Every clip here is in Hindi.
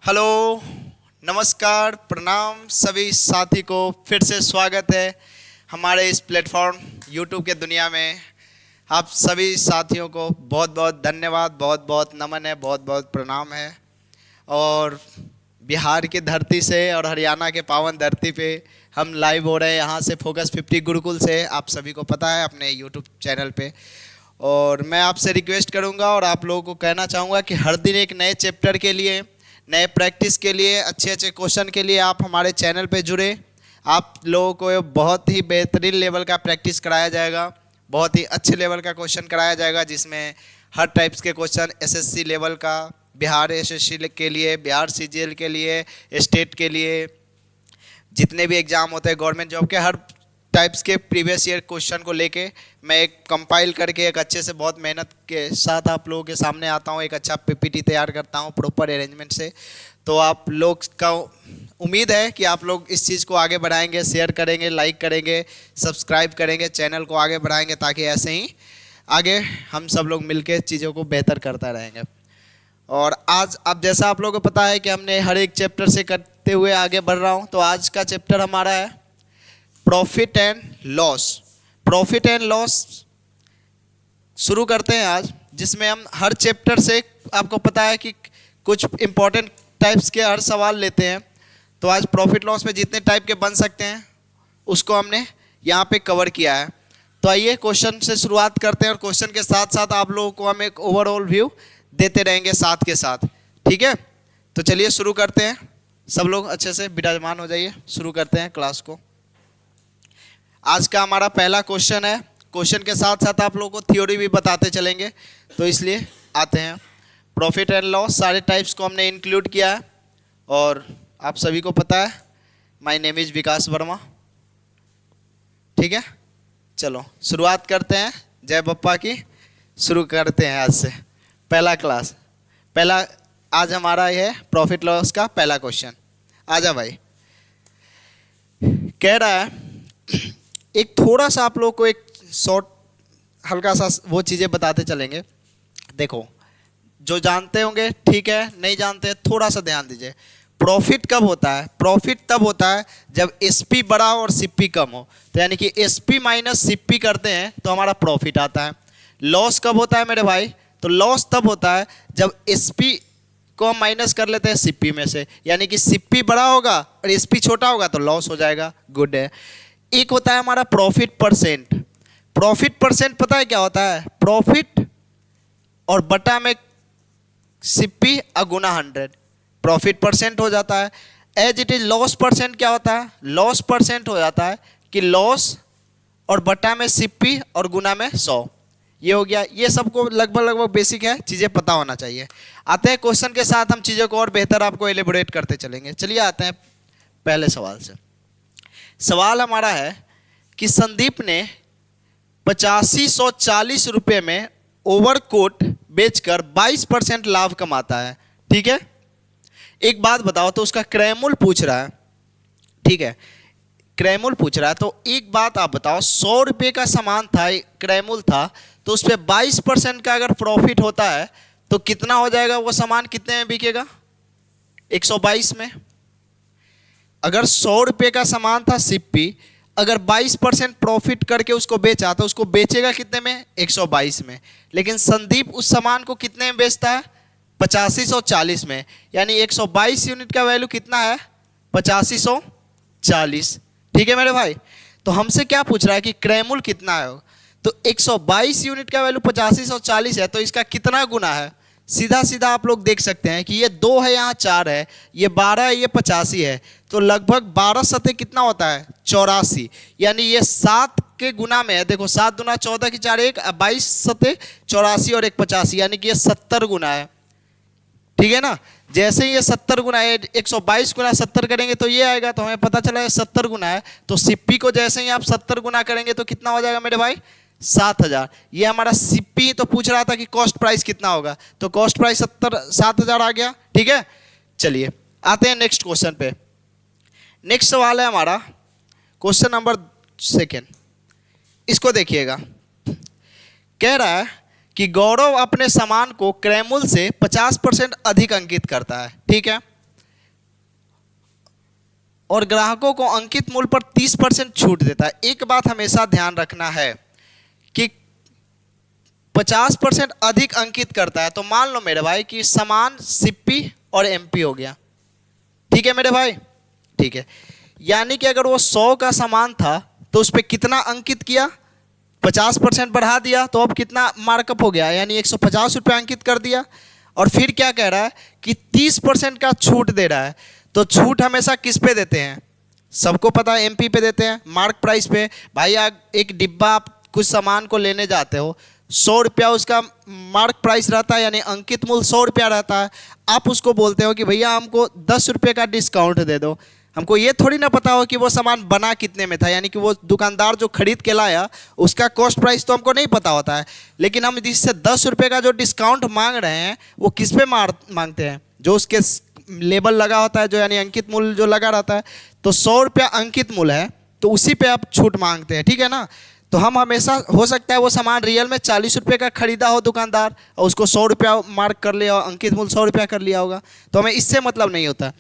हेलो, नमस्कार, प्रणाम सभी साथी को फिर से स्वागत है हमारे इस प्लेटफॉर्म यूट्यूब के दुनिया में। आप सभी साथियों को बहुत बहुत धन्यवाद, बहुत बहुत नमन है, बहुत बहुत प्रणाम है। और बिहार की धरती से और हरियाणा के पावन धरती पे हम लाइव हो रहे हैं यहाँ से फोकस 50 गुरुकुल से, आप सभी को पता है, अपने यूट्यूब चैनल पे। और मैं आपसे रिक्वेस्ट करूँगा और आप लोगों को कहना चाहूँगा कि हर दिन एक नए चैप्टर के लिए, नए प्रैक्टिस के लिए, अच्छे अच्छे क्वेश्चन के लिए आप हमारे चैनल पे जुड़े। आप लोगों को बहुत ही बेहतरीन लेवल का प्रैक्टिस कराया जाएगा, बहुत ही अच्छे लेवल का क्वेश्चन कराया जाएगा, जिसमें हर टाइप्स के क्वेश्चन एसएससी लेवल का, बिहार एसएससी के लिए, बिहार सीजीएल के लिए, स्टेट के लिए, जितने भी एग्ज़ाम होते हैं गवर्नमेंट जॉब के, हर टाइप्स के प्रीवियस ईयर क्वेश्चन को लेके मैं एक कंपाइल करके एक अच्छे से बहुत मेहनत के साथ आप लोगों के सामने आता हूँ, एक अच्छा पीपीटी तैयार करता हूँ प्रॉपर अरेंजमेंट से। तो आप लोग का उम्मीद है कि आप लोग इस चीज़ को आगे बढ़ाएंगे, शेयर करेंगे, लाइक करेंगे, सब्सक्राइब करेंगे, चैनल को आगे बढ़ाएंगे, ताकि ऐसे ही आगे हम सब लोग मिलकर चीज़ों को बेहतर करता रहेंगे। और आज अब जैसा आप लोगों को पता है कि हमने हर एक चैप्टर से करते हुए आगे बढ़ रहा हूँ, तो आज का चैप्टर हमारा है profit and loss. Profit and loss शुरू करते हैं आज, जिसमें हम हर चैप्टर से, आपको पता है कि कुछ इंपॉर्टेंट टाइप्स के हर सवाल लेते हैं। तो आज प्रॉफिट लॉस में जितने टाइप के बन सकते हैं उसको हमने यहाँ पे कवर किया है। तो आइए क्वेश्चन से शुरुआत करते हैं, और क्वेश्चन के साथ साथ आप लोगों को हम एक ओवरऑल व्यू देते रहेंगे साथ के साथ, ठीक है। तो चलिए शुरू करते हैं, सब लोग अच्छे से विराजमान हो जाइए, शुरू करते हैं क्लास को। आज का हमारा पहला क्वेश्चन है, क्वेश्चन के साथ साथ आप लोगों को थ्योरी भी बताते चलेंगे, तो इसलिए आते हैं। प्रॉफिट एंड लॉस सारे टाइप्स को हमने इंक्लूड किया है, और आप सभी को पता है माय नेम इज़ विकास वर्मा, ठीक है। चलो शुरुआत करते हैं, जय बप्पा की। शुरू करते हैं आज से पहला क्लास। पहला आज हमारा ये है प्रॉफिट लॉस का पहला क्वेश्चन। आजा भाई। कह रहा है, एक थोड़ा सा आप लोग को एक शॉर्ट हल्का सा वो चीज़ें बताते चलेंगे। देखो, जो जानते होंगे ठीक है, नहीं जानते थोड़ा सा ध्यान दीजिए। प्रॉफिट कब होता है? प्रॉफिट तब होता है जब एसपी बड़ा और सीपी कम हो, तो यानी कि एसपी माइनस सीपी करते हैं तो हमारा प्रॉफिट आता है। लॉस कब होता है मेरे भाई? तो लॉस तब होता है जब एसपी को हम माइनस कर लेते हैं सीपी में से, यानी कि सीपी बड़ा होगा और एसपी छोटा होगा तो लॉस हो जाएगा। गुड है। एक होता है हमारा प्रॉफिट परसेंट। प्रॉफिट परसेंट पता है क्या होता है? प्रॉफिट और बटा में सीपी गुना 100, प्रॉफिट परसेंट हो जाता है। As it is loss percent क्या होता है? लॉस परसेंट हो जाता है कि लॉस और बटा में सीपी और गुना में 100। ये हो गया। ये सबको लगभग बेसिक है, चीज़ें पता होना चाहिए। आते हैं क्वेश्चन के साथ, हम चीज़ों को और बेहतर आपको एलिबोरेट करते चलेंगे। चलिए आते हैं पहले सवाल से। सवाल हमारा है कि संदीप ने 8540 रुपये में ओवरकोट बेचकर 22% लाभ कमाता है, ठीक है। एक बात बताओ, तो उसका क्रयमूल्य पूछ रहा है, ठीक है, क्रयमूल्य पूछ रहा है। तो एक बात आप बताओ, 100 रुपये का सामान था, क्रयमूल्य था, तो उस पर 22% का अगर प्रॉफिट होता है तो कितना हो जाएगा? वो सामान कितने में बिकेगा? 122 में। अगर 100 रुपये का सामान था सीपी, अगर 22% प्रॉफिट करके उसको बेचा तो उसको बेचेगा कितने में? 122 में। लेकिन संदीप उस सामान को कितने में बेचता है? 8540 में। यानी 122 यूनिट का वैल्यू कितना है? 8540, ठीक है मेरे भाई। तो हमसे क्या पूछ रहा है कि क्रयमूल्य कितना है? तो 122 यूनिट का वैल्यू 8540 है, तो इसका कितना गुना है? सीधा सीधा आप लोग देख सकते हैं कि ये 2 है, यहाँ 4 है, ये 12 है, ये 85 है, तो लगभग 12 सते कितना होता है? 84। यानी ये 7 के गुना में है। देखो 7 दूना 14 की 4 1, 22 सते 84 और 1 85, यानी कि ये 70 गुना है, ठीक है ना। जैसे ही ये 70 गुना है, 122 गुना 70 करेंगे तो ये आएगा, तो हमें पता चला है 70 गुना है। तो सीपी को जैसे ही आप 70 गुना करेंगे तो कितना हो जाएगा मेरे भाई? 7000। ये हमारा सीपी तो पूछ रहा था कि कॉस्ट प्राइस कितना होगा, तो कॉस्ट प्राइस 7000 आ गया, ठीक है। चलिए आते हैं नेक्स्ट क्वेश्चन पे। नेक्स्ट सवाल है हमारा क्वेश्चन नंबर 2। इसको देखिएगा। कह रहा है कि गौरव अपने सामान को क्रयमूल्य से 50% अधिक अंकित करता है, ठीक है। और ग्राहकों को अंकित मूल्य पर 30% छूट देता है। एक बात हमेशा ध्यान रखना है कि 50% अधिक अंकित करता है, तो मान लो मेरे भाई कि सामान सिप्पी और एमपी हो गया, ठीक है मेरे भाई, ठीक है। यानी कि अगर वो 100 का सामान था तो उस पर कितना अंकित किया, 50% बढ़ा दिया, तो अब कितना मार्कअप हो गया, यानी 150 रुपये अंकित कर दिया। और फिर क्या कह रहा है कि 30% का छूट दे रहा है। तो छूट हमेशा किस पे देते हैं, सबको पता है एमपी पे देते हैं, मार्क प्राइस पे। भाई एक डिब्बा आप कुछ सामान को लेने जाते हो, 100 रुपया उसका मार्क प्राइस रहता है, यानी अंकित मूल्य 100 रुपया रहता है। आप उसको बोलते हो कि भैया हमको 10 रुपये का डिस्काउंट दे दो। हमको ये थोड़ी ना पता हो कि वो सामान बना कितने में था, यानी कि वो दुकानदार जो खरीद के लाया उसका कॉस्ट प्राइस तो हमको नहीं पता होता है। लेकिन हम जिससे 10 रुपये का जो डिस्काउंट मांग रहे हैं वो किस पे मांगते हैं, जो उसके लेबल लगा होता है, जो यानी अंकित मूल्य जो लगा रहता है। तो 100 रुपया अंकित मूल्य है, तो उसी पे आप छूट मांगते हैं, ठीक है ना। तो हम हमेशा, हो सकता है वो सामान रियल में 40 रुपये का खरीदा हो दुकानदार और उसको 100 रुपया मार्क कर लिया, अंकित मूल्य 100 रुपया कर लिया होगा। तो हमें इससे मतलब नहीं होता,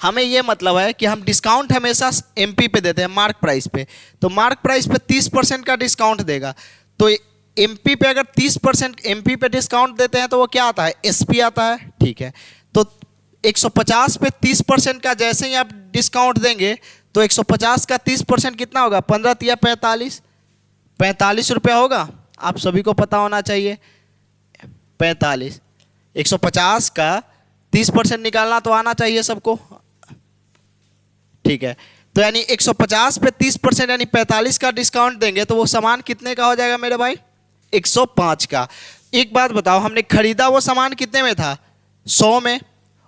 हमें ये मतलब है कि हम डिस्काउंट हमेशा एमपी पे देते हैं, मार्क प्राइस पे। तो मार्क प्राइस पे 30% का डिस्काउंट देगा। तो एमपी पे अगर 30% एमपी पे डिस्काउंट देते हैं तो वो क्या आता है, एसपी आता है, ठीक है। तो 150 पे 30% का जैसे ही आप डिस्काउंट देंगे तो 150 का 30% कितना होगा, 15 या 45 रुपया होगा। आप सभी को पता होना चाहिए 45। 150 का 30% निकालना तो आना चाहिए सबको, ठीक है। तो यानी 150 पे 30% यानी 45 का डिस्काउंट देंगे तो वो सामान कितने का हो जाएगा मेरे भाई, 105 का। एक बात बताओ, हमने खरीदा वो सामान कितने में था, 100 में,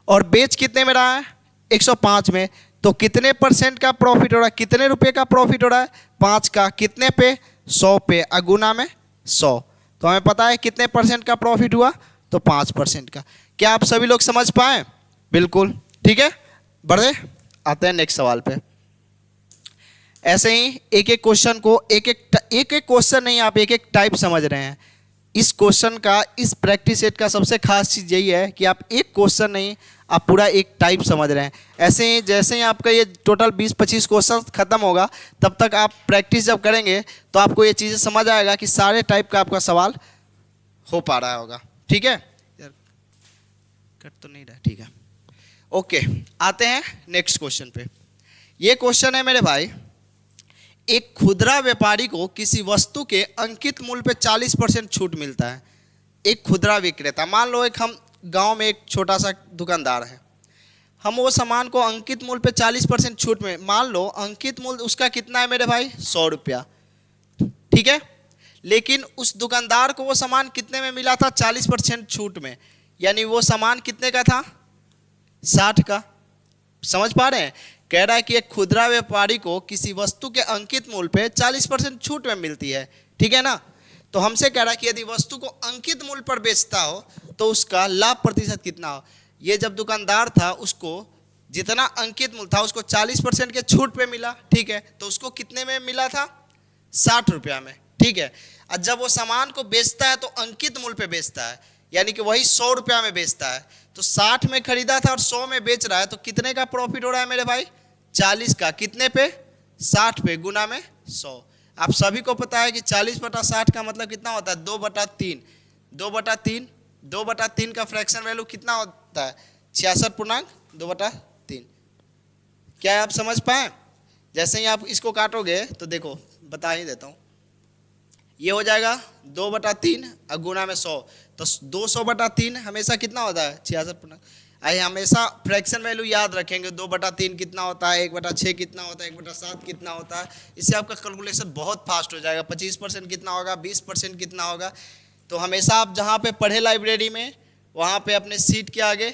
और बेच कितने में रहा है, 105 में। तो कितने % का प्रॉफिट हो रहा है, कितने रुपए का प्रॉफिट हो रहा है, 5 का। कितने पे, 100 पे, अगुना में 100। तो हमें पता है कितने % का प्रॉफिट हुआ, तो 5% का। क्या आप सभी लोग समझ पाए, बिल्कुल, ठीक है। बढ़े, आते हैं नेक्स्ट सवाल पे। ऐसे ही एक एक क्वेश्चन को एक एक क्वेश्चन नहीं, आप एक एक टाइप समझ रहे हैं। इस क्वेश्चन का, इस प्रैक्टिस सेट का सबसे खास चीज़ यही है कि आप एक क्वेश्चन नहीं, आप पूरा एक टाइप समझ रहे हैं। ऐसे ही जैसे ही आपका ये टोटल 20-25 क्वेश्चन खत्म होगा, तब तक आप प्रैक्टिस जब करेंगे तो आपको ये चीज़ें समझ आएगा कि सारे टाइप का आपका सवाल हो पा रहा होगा, ठीक है। कट तो नहीं रहा, ठीक है, ओके। आते हैं नेक्स्ट क्वेश्चन पे। ये क्वेश्चन है मेरे भाई, एक खुदरा व्यापारी को किसी वस्तु के अंकित मूल्य पे 40% छूट मिलता है। एक खुदरा विक्रेता, मान लो एक हम गांव में एक छोटा सा दुकानदार है, हम वो सामान को अंकित मूल्य पे 40% छूट में, मान लो अंकित मूल्य उसका कितना है मेरे भाई, 100 रुपया, ठीक है। लेकिन उस दुकानदार को वो सामान कितने में मिला था, 40% छूट में, यानी वो सामान कितने का था, 60 का। समझ पा रहे हैं, कह रहा है कि एक खुदरा व्यापारी को किसी वस्तु के अंकित मूल्य पे 40% छूट में मिलती है, ठीक है ना। तो हमसे कह रहा है कि यदि वस्तु को अंकित मूल्य पर बेचता हो तो उसका लाभ प्रतिशत कितना हो। ये जब दुकानदार था उसको जितना अंकित मूल्य था उसको 40% के छूट पे मिला, ठीक है। तो उसको कितने में मिला था, 60 रुपया में, ठीक है। और जब वो सामान को बेचता है तो अंकित मूल्य पे बेचता है, यानी कि वही 100 रुपया में बेचता है। तो 60 में खरीदा था और 100 में बेच रहा है, तो कितने का प्रॉफिट हो रहा है मेरे भाई, 40 का। कितने पे, 60 पे, गुना में 100। आप सभी को पता है कि 40/60 का मतलब कितना होता है, 2/3। 2/3 का फ्रैक्शन वैल्यू कितना होता है, 66.2/3। क्या आप समझ पाए। जैसे ही आप इसको काटोगे तो देखो, बता ही देता हूँ, ये हो जाएगा 2/3 और गुना में 100। तो 200/3 हमेशा कितना होता है, 66। आइए हमेशा फ्रैक्शन वैल्यू याद रखेंगे, 2/3 कितना होता है, 1/6 कितना होता है, 1/7 कितना होता है। इससे आपका कैलकुलेशन बहुत फास्ट हो जाएगा। 25% कितना होगा, 20% कितना होगा। तो हमेशा आप जहाँ पे पढ़े लाइब्रेरी में, वहाँ पे अपने सीट के आगे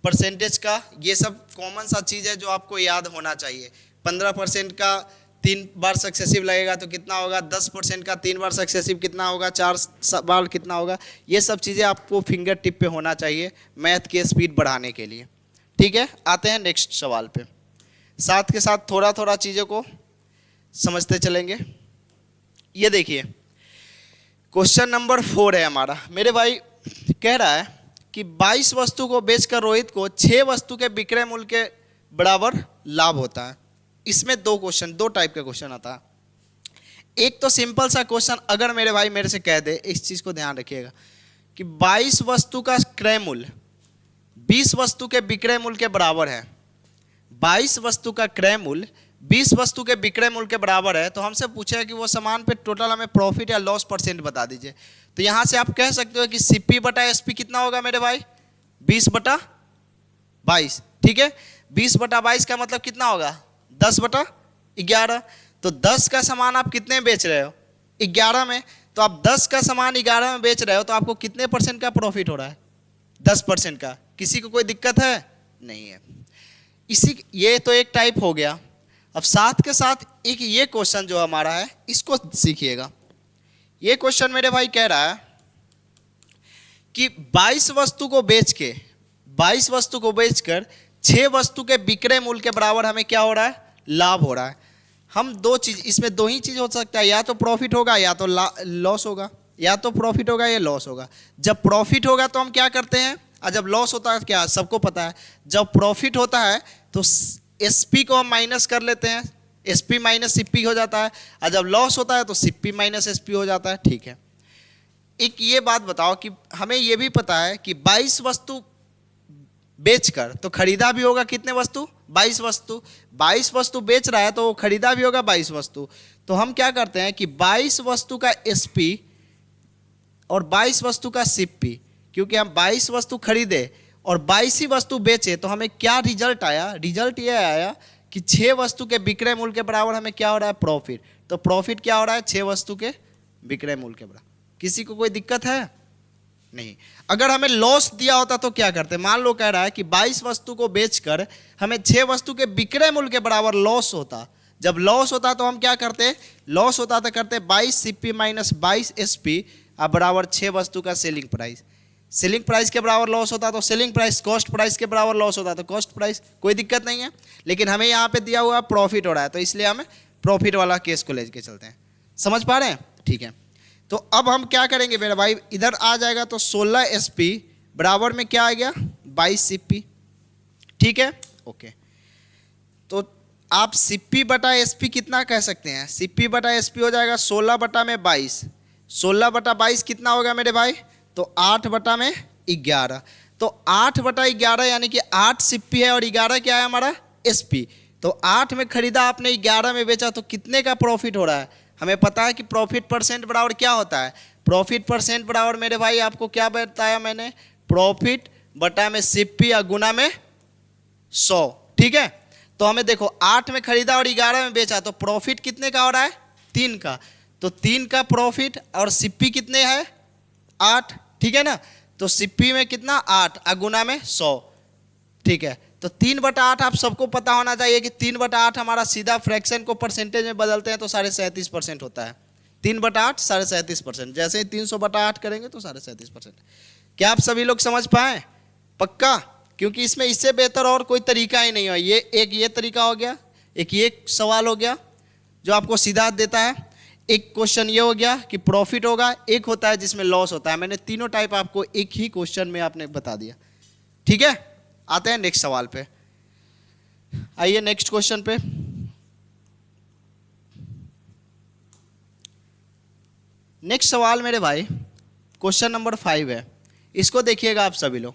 परसेंटेज का ये सब कॉमन सा चीज़ है जो आपको याद होना चाहिए। 15% का 3 बार सक्सेसिव लगेगा तो कितना होगा, 10% का 3 बार सक्सेसिव कितना होगा, 4 बार कितना होगा। ये सब चीज़ें आपको फिंगर टिप पे होना चाहिए मैथ की स्पीड बढ़ाने के लिए, ठीक है। आते हैं नेक्स्ट सवाल पे, साथ के साथ थोड़ा थोड़ा चीज़ों को समझते चलेंगे। ये देखिए क्वेश्चन नंबर 4 है हमारा मेरे भाई। कह रहा है कि 22 वस्तु को बेचकर रोहित को 6 वस्तु के विक्रय मूल्य के बराबर लाभ होता है। इसमें दो टाइप का क्वेश्चन आता है। एक तो सिंपल सा क्वेश्चन, अगर मेरे भाई मेरे से कह दे, इस चीज को ध्यान रखिएगा कि 22 वस्तु का क्रय मूल्य 20 वस्तु के विक्रय मूल्य के बराबर है। 22 वस्तु का क्रय मूल्य 20 वस्तु के विक्रय मूल्य के बराबर है, तो हमसे पूछा है कि वो सामान पे टोटल हमें प्रॉफिट या लॉस परसेंट बता दीजिए। तो यहां से आप कह सकते हो कि सीपी बटा एसपी कितना होगा मेरे भाई, 20 बटा 22। ठीक है, 20 बटा 22 का मतलब कितना होगा, 10 बटा 11। तो 10 का सामान आप कितने में बेच रहे हो, 11 में। तो आप 10 का सामान 11 में बेच रहे हो, तो आपको कितने परसेंट का प्रॉफिट हो रहा है, 10% का। किसी को कोई दिक्कत है, नहीं है। ये तो एक टाइप हो गया। अब साथ के साथ एक ये क्वेश्चन जो हमारा है, इसको सीखिएगा। ये क्वेश्चन मेरे भाई कह रहा है कि 22 वस्तु को बेचकर 6 वस्तु के विक्रय मूल्य के बराबर हमें क्या हो रहा है, लाभ हो रहा है। हम इसमें दो ही चीज हो सकता है, या तो प्रॉफिट होगा या तो लॉस होगा, या तो प्रॉफिट होगा या लॉस होगा। जब प्रॉफिट होगा तो हम क्या करते हैं, और जब लॉस होता है क्या सबको पता है, जब प्रॉफिट होता है तो एसपी को हम माइनस कर लेते हैं, एसपी माइनस सीपी हो जाता है, और जब लॉस होता है तो सीपी माइनस एसपी हो जाता है। ठीक है, एक ये बात बताओ कि हमें ये भी पता है कि 22 वस्तु बेचकर तो खरीदा भी होगा कितने वस्तु, 22 वस्तु। 22 वस्तु बेच रहा है तो वो खरीदा भी होगा 22 वस्तु। तो हम क्या करते हैं कि 22 वस्तु का एसपी और 22 वस्तु का सीपी, क्योंकि हम 22 वस्तु खरीदे और 22 ही वस्तु बेचे, तो हमें क्या रिजल्ट आया, रिजल्ट ये आया कि 6 वस्तु के विक्रय मूल्य के बराबर हमें क्या हो रहा है, प्रॉफिट। तो प्रॉफिट क्या हो रहा है, 6 वस्तु के विक्रय मूल्य के बराबर। किसी को कोई दिक्कत है, नहीं। अगर हमें लॉस दिया होता तो क्या करते, मान लो कह रहा है कि 22 वस्तु को बेचकर हमें 6 वस्तु के विक्रय मूल्य के बराबर लॉस होता। जब लॉस होता तो हम क्या करते, लॉस होता तो करते 22 सीपी माइनस 22 एसपी बराबर 6 वस्तु का सेलिंग प्राइस। सेलिंग प्राइस के बराबर लॉस होता तो सेलिंग प्राइस, कॉस्ट प्राइस के बराबर लॉस होता तो कॉस्ट प्राइस। कोई दिक्कत नहीं है, लेकिन हमें यहाँ पे दिया हुआ प्रॉफिट हो रहा है, तो इसलिए हमें प्रॉफिट वाला केस को लेके चलते हैं। समझ पा रहे हैं, ठीक है। तो अब हम क्या करेंगे मेरा भाई, इधर आ जाएगा तो 16 एसपी बराबर में क्या आ गया, 22 सीपी। ठीक है, ओके। तो आप सीपी बटा एसपी कितना कह सकते हैं, सीपी बटा एसपी हो जाएगा 16 बटा में 22। 16 बटा 22 कितना होगा मेरे भाई, तो 8 बटा में 11। तो 8 बटा 11 यानी कि 8 सीपी है और 11 क्या है हमारा, एसपी। तो 8 में खरीदा आपने, 11 में बेचा, तो कितने का प्रॉफिट हो रहा है। हमें पता है कि प्रॉफिट परसेंट बराबर क्या होता है, प्रॉफिट परसेंट बराबर मेरे भाई आपको क्या बताया मैंने, प्रॉफिट बटा में सीपी या गुना में 100। ठीक है, तो हमें देखो 8 में खरीदा और 11 में बेचा, तो प्रॉफिट कितने का हो रहा है, 3 का। तो 3 का प्रॉफिट और सीपी कितने है, 8। ठीक है ना, तो सीपी में कितना 8 और गुना में 100। ठीक है, तो 3/8 आप सबको पता होना चाहिए कि 3/8 हमारा सीधा फ्रैक्शन को परसेंटेज में बदलते हैं तो 37.5% होता है। 3/8 37.5%। जैसे ही 300/8 करेंगे तो 37.5%। क्या आप सभी लोग समझ पाए, पक्का, क्योंकि इसमें इससे बेहतर और कोई तरीका ही नहीं है। ये तरीका हो गया, एक ये सवाल हो गया जो आपको सीधा देता है, एक क्वेश्चन ये हो गया कि प्रॉफिट होगा, एक होता है जिसमें लॉस होता है। मैंने तीनों टाइप आपको एक ही क्वेश्चन में आपने बता दिया। ठीक है, आते हैं नेक्स्ट सवाल पे। आइए नेक्स्ट क्वेश्चन पे। नेक्स्ट सवाल मेरे भाई क्वेश्चन नंबर 5 है, इसको देखिएगा आप सभी लोग।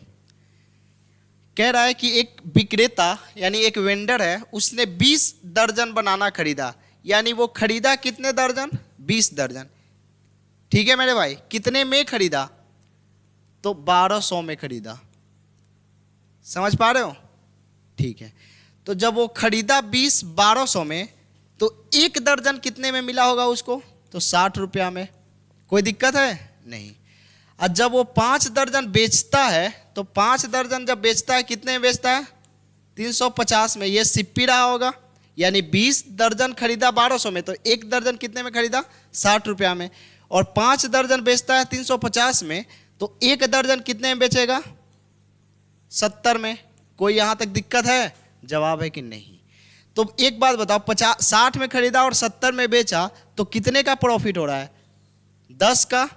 कह रहा है कि एक विक्रेता यानी एक वेंडर है, उसने 20 दर्जन बनाना खरीदा, यानी वो खरीदा कितने दर्जन, 20 दर्जन। ठीक है मेरे भाई, कितने में खरीदा, तो 1200 में खरीदा। समझ पा रहे हो, ठीक है। तो जब वो खरीदा 20 1200 में, तो 1 दर्जन कितने में मिला होगा उसको, तो 60 रुपया में। कोई दिक्कत है, नहीं। और जब वो 5 दर्जन बेचता है, तो 5 दर्जन जब बेचता है कितने में बेचता है, 350 में। ये सिप्पी रहा होगा, यानी 20 दर्जन खरीदा 1200 में, तो 1 दर्जन कितने में खरीदा, 60 रुपया में। और 5 दर्जन बेचता है 350 में, तो 1 दर्जन कितने में बेचेगा, 70 में। कोई यहां तक दिक्कत है, जवाब है कि नहीं। तो एक बात बताओ, 60 में खरीदा और 70 में बेचा, तो कितने का प्रॉफिट हो रहा है, 10 का।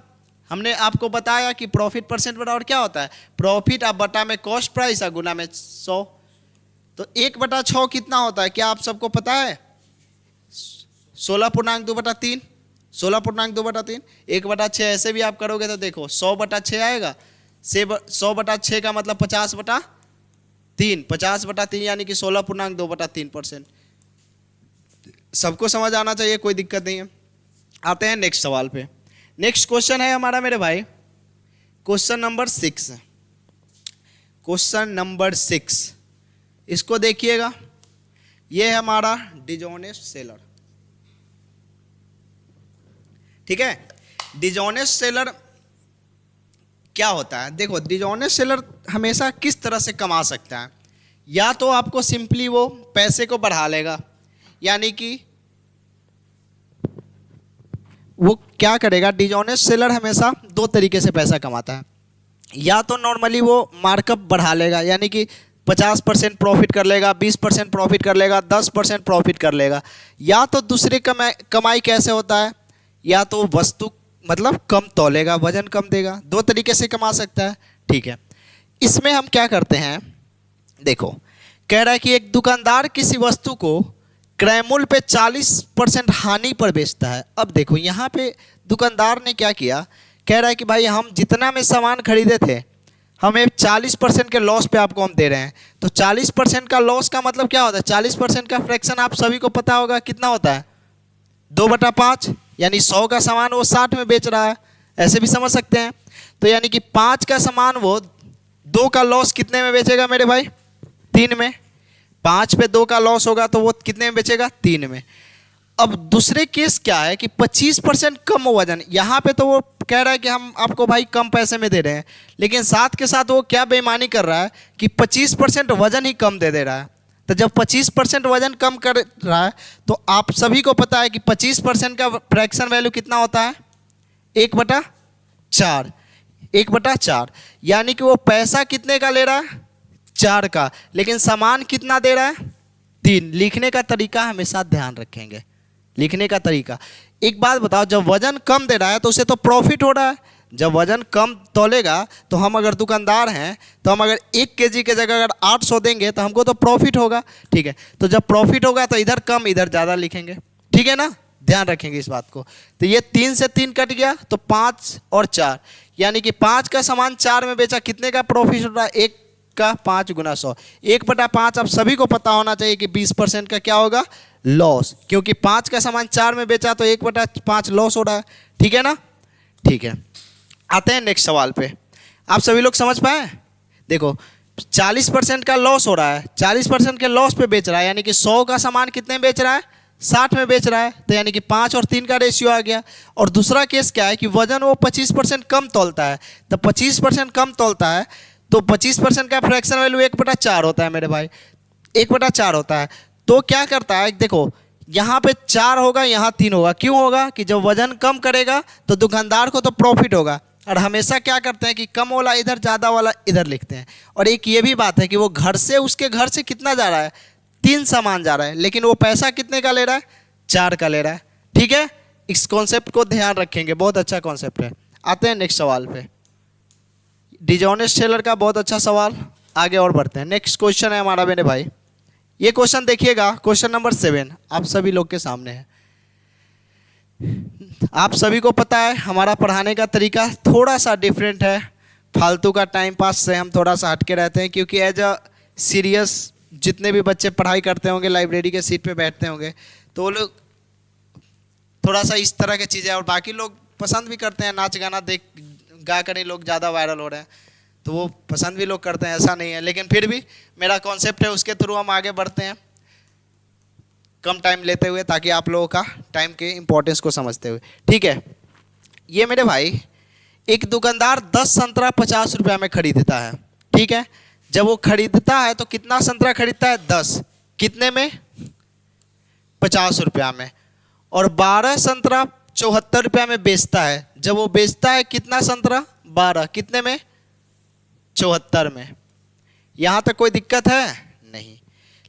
हमने आपको बताया कि प्रॉफिट परसेंट बराबर क्या होता है, प्रॉफिट आप बटा में कॉस्ट प्राइस और गुना में 100। तो 1/6 कितना होता है, क्या आप सबको पता है? 16.2/3, 16.2/3। 1/6 ऐसे भी आप करोगे तो देखो 100/6 आएगा। 100/6 का मतलब 50/3, 50/3 यानी कि 16.2/3%। सबको समझ आना चाहिए, कोई दिक्कत नहीं है। आते हैं नेक्स्ट सवाल पे। नेक्स्ट क्वेश्चन है हमारा मेरे भाई क्वेश्चन नंबर 6। क्वेश्चन नंबर 6 इसको देखिएगा, ये है हमारा डिसऑनेस्ट सेलर। ठीक है, डिसऑनेस्ट सेलर क्या होता है? देखो, डिसऑनेस्ट सेलर हमेशा किस तरह से कमा सकता है? या तो आपको सिंपली वो पैसे को बढ़ा लेगा, यानी कि वो क्या करेगा, डिसऑनेस्ट सेलर हमेशा दो तरीके से पैसा कमाता है। या तो नॉर्मली वो मार्कअप बढ़ा लेगा, यानी कि 50% प्रॉफिट कर लेगा, 20% प्रॉफिट कर लेगा, 10% प्रॉफिट कर लेगा। या तो दूसरी कमाई कैसे होता है, या तो वस्तु मतलब कम तौलेगा, वजन कम देगा, दो तरीके से कमा सकता है। ठीक है, इसमें हम क्या करते हैं, देखो कह रहा है कि एक दुकानदार किसी वस्तु को क्रय मूल्य पे 40% हानि पर बेचता है। अब देखो यहाँ पे दुकानदार ने क्या किया, कह रहा है कि भाई हम जितना में सामान खरीदे थे हमें 40% के लॉस पे आपको हम दे रहे हैं। तो 40% का लॉस का मतलब क्या होता है? 40% का फ्रैक्शन आप सभी को पता होगा कितना होता है, 2/5, यानी 100 का सामान वो 60 में बेच रहा है, ऐसे भी समझ सकते हैं। तो यानी कि 5 का सामान वो 2 का लॉस कितने में बेचेगा मेरे भाई? 3 में। 5 पे 2 का लॉस होगा तो वो कितने में बेचेगा? 3 में। अब दूसरे केस क्या है कि 25% कम वजन, यहाँ पे तो वो कह रहा है कि हम आपको भाई कम पैसे में दे रहे हैं, लेकिन साथ के साथ वो क्या बेईमानी कर रहा है कि 25% वजन ही कम दे रहा है। तो जब 25% वजन कम कर रहा है तो आप सभी को पता है कि 25% का फ्रैक्शन वैल्यू कितना होता है? 1/4, 1/4, यानी कि वो पैसा कितने का ले रहा है? 4 का, लेकिन सामान कितना दे रहा है? 3। लिखने का तरीका हमेशा ध्यान रखेंगे, लिखने का तरीका। एक बात बताओ, जब वजन कम दे रहा है तो उसे तो प्रॉफिट हो रहा है। जब वजन कम तोलेगा तो हम अगर दुकानदार हैं तो हम अगर 1 kg के जगह अगर 800 देंगे तो हमको तो प्रॉफिट होगा। ठीक है, तो जब प्रॉफिट होगा तो इधर कम इधर ज़्यादा लिखेंगे, ठीक है ना, ध्यान रखेंगे इस बात को। तो ये 3 से 3 कट गया तो 5 और 4, यानी कि 5 का सामान 4 में बेचा, कितने का प्रॉफिट हो रहा है? 1 का 5 गुना 100, 1/5 आप सभी को पता होना चाहिए कि 20% का क्या होगा? लॉस, क्योंकि 5 का सामान 4 में बेचा तो 1/5 लॉस हो रहा है। ठीक है ना, ठीक है। आते हैं नेक्स्ट सवाल पे। आप सभी लोग समझ पाए? देखो 40% का लॉस हो रहा है, 40% के लॉस पे बेच रहा है, यानी कि 100 का सामान कितने में बेच रहा है? 60 में बेच रहा है, तो यानी कि 5 और 3 का रेशियो आ गया। और दूसरा केस क्या है कि वजन वो 25% कम तोलता है, तो 25% कम तोलता है तो 25% का फ्रैक्शन वैल्यू 1/4 होता है मेरे भाई, 1/4 होता है। तो क्या करता है, देखो यहाँ पे 4 होगा, यहाँ 3 होगा। क्यों होगा? कि जब वजन कम करेगा तो दुकानदार को तो प्रॉफिट होगा, और हमेशा क्या करते हैं कि कम वाला इधर, ज़्यादा वाला इधर लिखते हैं। और एक ये भी बात है कि वो घर से, उसके घर से कितना जा रहा है? 3 सामान जा रहा है, लेकिन वो पैसा कितने का ले रहा है? 4 का ले रहा है। ठीक है, इस कॉन्सेप्ट को ध्यान रखेंगे, बहुत अच्छा कॉन्सेप्ट है। आते हैं नेक्स्ट सवाल पे। डिसऑनेस्ट सेलर का बहुत अच्छा सवाल, आगे और बढ़ते हैं। नेक्स्ट क्वेश्चन है हमारा मेरे भाई, ये क्वेश्चन देखिएगा, क्वेश्चन नंबर 7 आप सभी लोग के सामने है। आप सभी को पता है हमारा पढ़ाने का तरीका थोड़ा सा डिफरेंट है, फालतू का टाइम पास से हम थोड़ा सा हटके रहते हैं, क्योंकि एज अ सीरियस जितने भी बच्चे पढ़ाई करते होंगे, लाइब्रेरी के सीट पे बैठते होंगे, तो वो लोग थोड़ा सा इस तरह की चीज़ें, और बाकी लोग पसंद भी करते हैं, नाच गाना देख गा कर ही लोग ज़्यादा वायरल हो रहे हैं, तो वो पसंद भी लोग करते हैं, ऐसा नहीं है। लेकिन फिर भी मेरा कॉन्सेप्ट है, उसके थ्रू हम आगे बढ़ते हैं कम टाइम लेते हुए, ताकि आप लोगों का टाइम के इम्पोर्टेंस को समझते हुए। ठीक है, ये मेरे भाई एक दुकानदार 10 संतरा 50 रुपया में खरीदता है। ठीक है, जब वो खरीदता है तो कितना संतरा खरीदता है? 10, कितने में? 50 रुपया में। और 12 संतरा 74 रुपया में बेचता है। जब वो बेचता है कितना संतरा? 12, कितने में? 74 में। यहाँ तक कोई दिक्कत है? नहीं।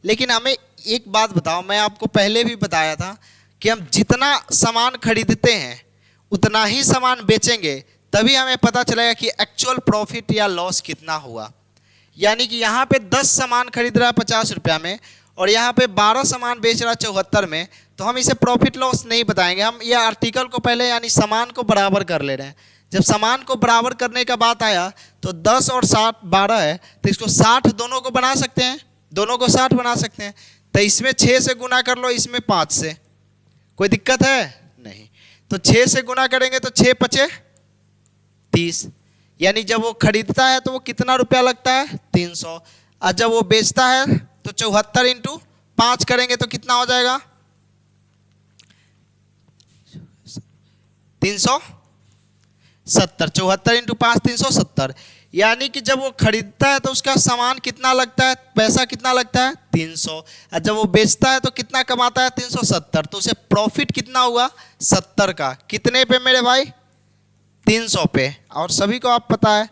लेकिन हमें एक बात बताओ, मैं आपको पहले भी बताया था कि हम जितना सामान खरीदते हैं उतना ही सामान बेचेंगे, तभी हमें पता चलेगा कि एक्चुअल प्रॉफिट या लॉस कितना हुआ। यानी कि यहाँ पे 10 सामान खरीद रहा है 50 रुपया में और यहाँ पे 12 सामान बेच रहा है 74 में, तो हम इसे प्रॉफिट लॉस नहीं बताएंगे। हम ये आर्टिकल को पहले यानी सामान को बराबर कर ले रहे हैं। जब सामान को बराबर करने का बात आया तो 10 और 60 12 है, तो इसको 60 दोनों को बना सकते हैं, दोनों को 60 बना सकते हैं। तो इसमें 6 से गुना कर लो, इसमें 5 से, कोई दिक्कत है नहीं। तो 6 से गुना करेंगे तो 6 पचे 30, यानी जब वो खरीदता है तो वो कितना रुपया लगता है 300, और जब वो बेचता है तो 74 इंटू 5 करेंगे तो कितना हो जाएगा 370। 74 इंटू 5 370, यानी कि जब वो खरीदता है तो उसका सामान कितना लगता है, पैसा कितना लगता है 300, और जब वो बेचता है तो कितना कमाता है 370, तो उसे प्रॉफिट कितना हुआ 70 का। कितने पे मेरे भाई 300 पे। और सभी को आप पता है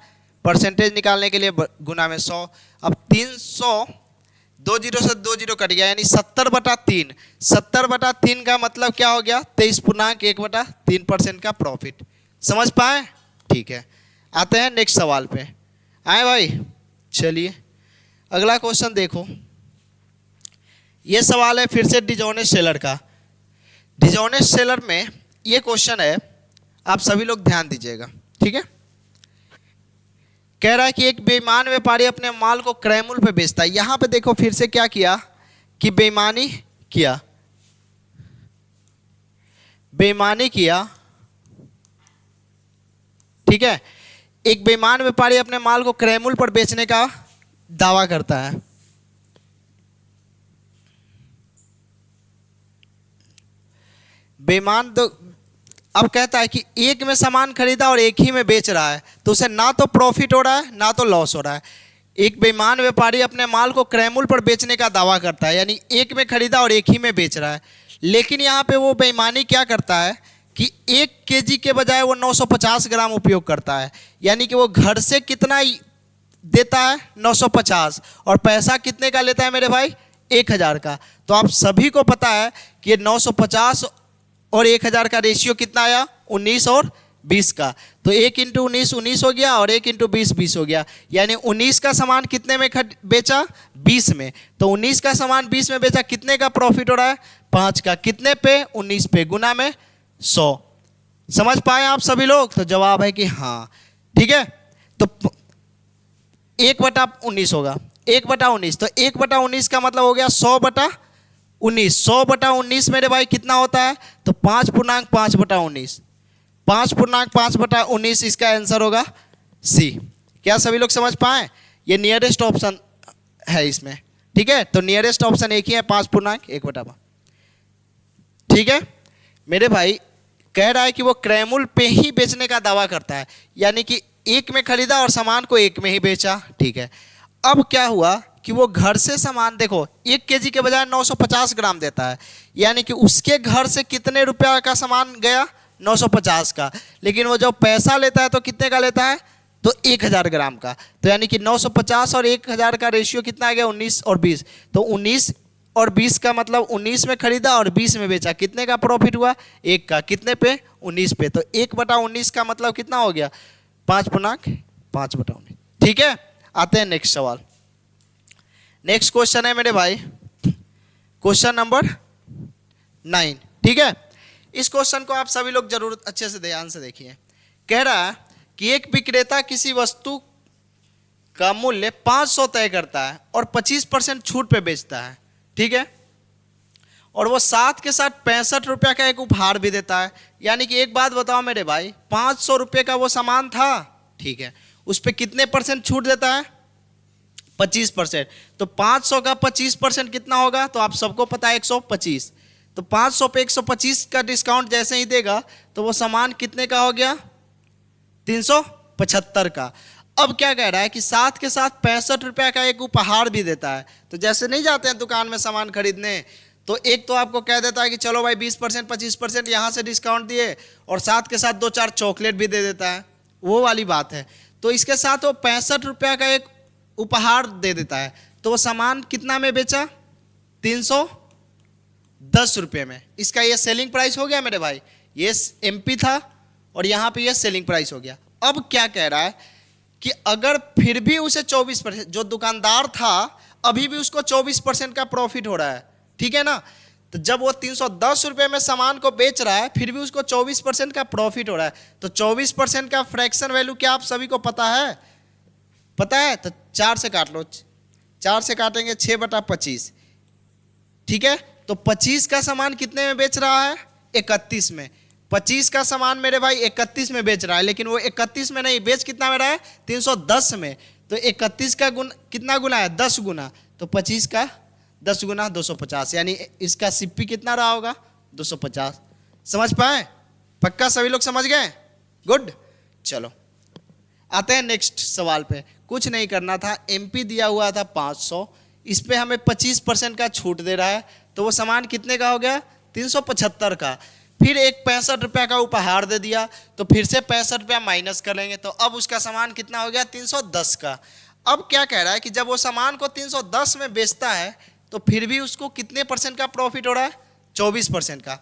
परसेंटेज निकालने के लिए गुना में 100। अब 300 2 जीरो से 2 जीरो कट गया, यानी 70/3। 70/3 का मतलब क्या हो गया 23.1/3% का प्रॉफिट। समझ पाए? ठीक है, आते हैं नेक्स्ट सवाल पे। आए भाई, चलिए अगला क्वेश्चन देखो। ये सवाल है फिर से डिसऑनेस्ट सेलर का। डिसऑनेस्ट सेलर में ये क्वेश्चन है, आप सभी लोग ध्यान दीजिएगा, ठीक है। कह रहा है कि एक बेईमान व्यापारी अपने माल को क्रय मूल्य पे बेचता है। यहां पे देखो फिर से क्या किया कि बेईमानी किया, बेईमानी किया, ठीक है। एक बेईमान व्यापारी अपने माल को क्रय मूल्य पर बेचने का दावा करता है। बेईमान तो अब कहता है कि एक में सामान खरीदा और एक ही में बेच रहा है, तो उसे ना तो प्रॉफिट हो रहा है ना तो लॉस हो रहा है। एक बेईमान व्यापारी अपने माल को क्रय मूल्य पर बेचने का दावा करता है, यानी एक में खरीदा और एक ही में बेच रहा है। लेकिन यहाँ पे वो बेईमानी क्या करता है कि 1 केजी के बजाय वो 950 ग्राम उपयोग करता है, यानी कि वो घर से कितना देता है 950, और पैसा कितने का लेता है मेरे भाई 1000 का। तो आप सभी को पता है कि ये 950 और 1000 का रेशियो कितना आया 19 और 20 का। तो 1 इंटू 19 19 हो गया और 1 इंटू 20 20 हो गया, यानी 19 का सामान कितने में बेचा 20 में। तो 19 का सामान 20 में बेचा, कितने का प्रॉफिट हो रहा है 5 का। कितने पे 19 पे, गुना में 100। समझ पाए आप सभी लोग? तो जवाब है कि हाँ, ठीक है। तो 1/19 होगा, 1/19, तो 1/19 का मतलब हो गया 100/19। 100/19 मेरे भाई कितना होता है, तो 5.5/19। 5.5/19 इसका आंसर होगा सी। क्या सभी लोग समझ पाए? ये नियरेस्ट ऑप्शन है इसमें, ठीक है। तो नियरेस्ट ऑप्शन एक ही है 5.1/5, ठीक है। मेरे भाई कह रहा है कि वो क्रय मूल्य पे ही बेचने का दावा करता है, यानी कि एक में खरीदा और सामान को एक में ही बेचा, ठीक है। अब क्या हुआ कि वो घर से सामान, देखो 1 केजी के बजाय 950 ग्राम देता है, यानी कि उसके घर से कितने रुपया का सामान गया 950 का। लेकिन वो जब पैसा लेता है तो कितने का लेता है, तो 1000 ग्राम का। तो यानी कि 950 और 1000 का रेशियो कितना आ गया 19 और 20। तो 19 और 20 का मतलब 19 में खरीदा और 20 में बेचा, कितने का प्रॉफिट हुआ 1 का। कितने पे 19 पे। तो 1/19 का मतलब कितना हो गया 5.5/19, ठीक है। आते हैं नेक्स्ट सवाल। नेक्स्ट क्वेश्चन है मेरे भाई क्वेश्चन नंबर 9, ठीक है। इस क्वेश्चन को आप सभी लोग जरूर अच्छे से ध्यान से देखिए। कह रहा है कि एक विक्रेता किसी वस्तु का मूल्य 500 तय करता है और 25% छूट पे बेचता है, ठीक है। और वो साथ के साथ 65 रुपया का एक उपहार भी देता है। यानी कि एक बात बताओ मेरे भाई, 500 रुपये का वो सामान था, ठीक है, उस पर कितने % छूट देता है 25%। तो 500 का 25% कितना होगा, तो आप सबको पता है 125। तो 500 पे 125 का डिस्काउंट जैसे ही देगा तो वो सामान कितने का हो गया 375 का। अब क्या कह रहा है कि साथ के साथ 65 रुपया का एक उपहार भी देता है। तो जैसे नहीं जाते हैं दुकान में सामान खरीदने, तो एक तो आपको कह देता है कि चलो भाई 20% 25% यहाँ से डिस्काउंट दिए, और साथ के साथ 2-4 चॉकलेट भी दे देता है, वो वाली बात है। तो इसके साथ वो 65 रुपया का एक उपहार दे देता है। तो वो सामान कितना में बेचा 310 रुपये में। इसका ये सेलिंग प्राइस हो गया मेरे भाई, ये MP था और यहाँ पे ये सेलिंग प्राइस हो गया। अब क्या कह रहा है कि अगर फिर भी उसे 24%, जो दुकानदार था अभी भी उसको 24% का प्रॉफिट हो रहा है, ठीक है ना। तो जब वो 310 रुपये में सामान को बेच रहा है फिर भी उसको 24% का प्रॉफिट हो रहा है, तो 24% का फ्रैक्शन वैल्यू क्या आप सभी को पता है? पता है? तो 4 से काट लो, 4 से काटेंगे 6/25, ठीक है। तो 25 का सामान कितने में बेच रहा है? 31 में। 25 का सामान मेरे भाई 31 में बेच रहा है, लेकिन वो 31 में नहीं, बेच कितना में रहा है? 310 में। तो 31 का कितना गुना है? 10 गुना। तो 25 का 10 गुना 250, यानी इसका सीपी कितना रहा होगा? 250। समझ पाए? पक्का सभी लोग समझ गए? गुड। चलो आते हैं नेक्स्ट सवाल पे। कुछ नहीं करना था, एमपी दिया हुआ था 500, इस पे हमें 25% का छूट दे रहा है, तो वो सामान कितने का हो गया? 375 का। फिर एक 65 रुपया का उपहार दे दिया, तो फिर से 65 रुपया माइनस कर लेंगे, तो अब उसका सामान कितना हो गया? 310 का। अब क्या कह रहा है कि जब वो सामान को 310 में बेचता है तो फिर भी उसको कितने % का प्रॉफिट हो रहा है? 24% का।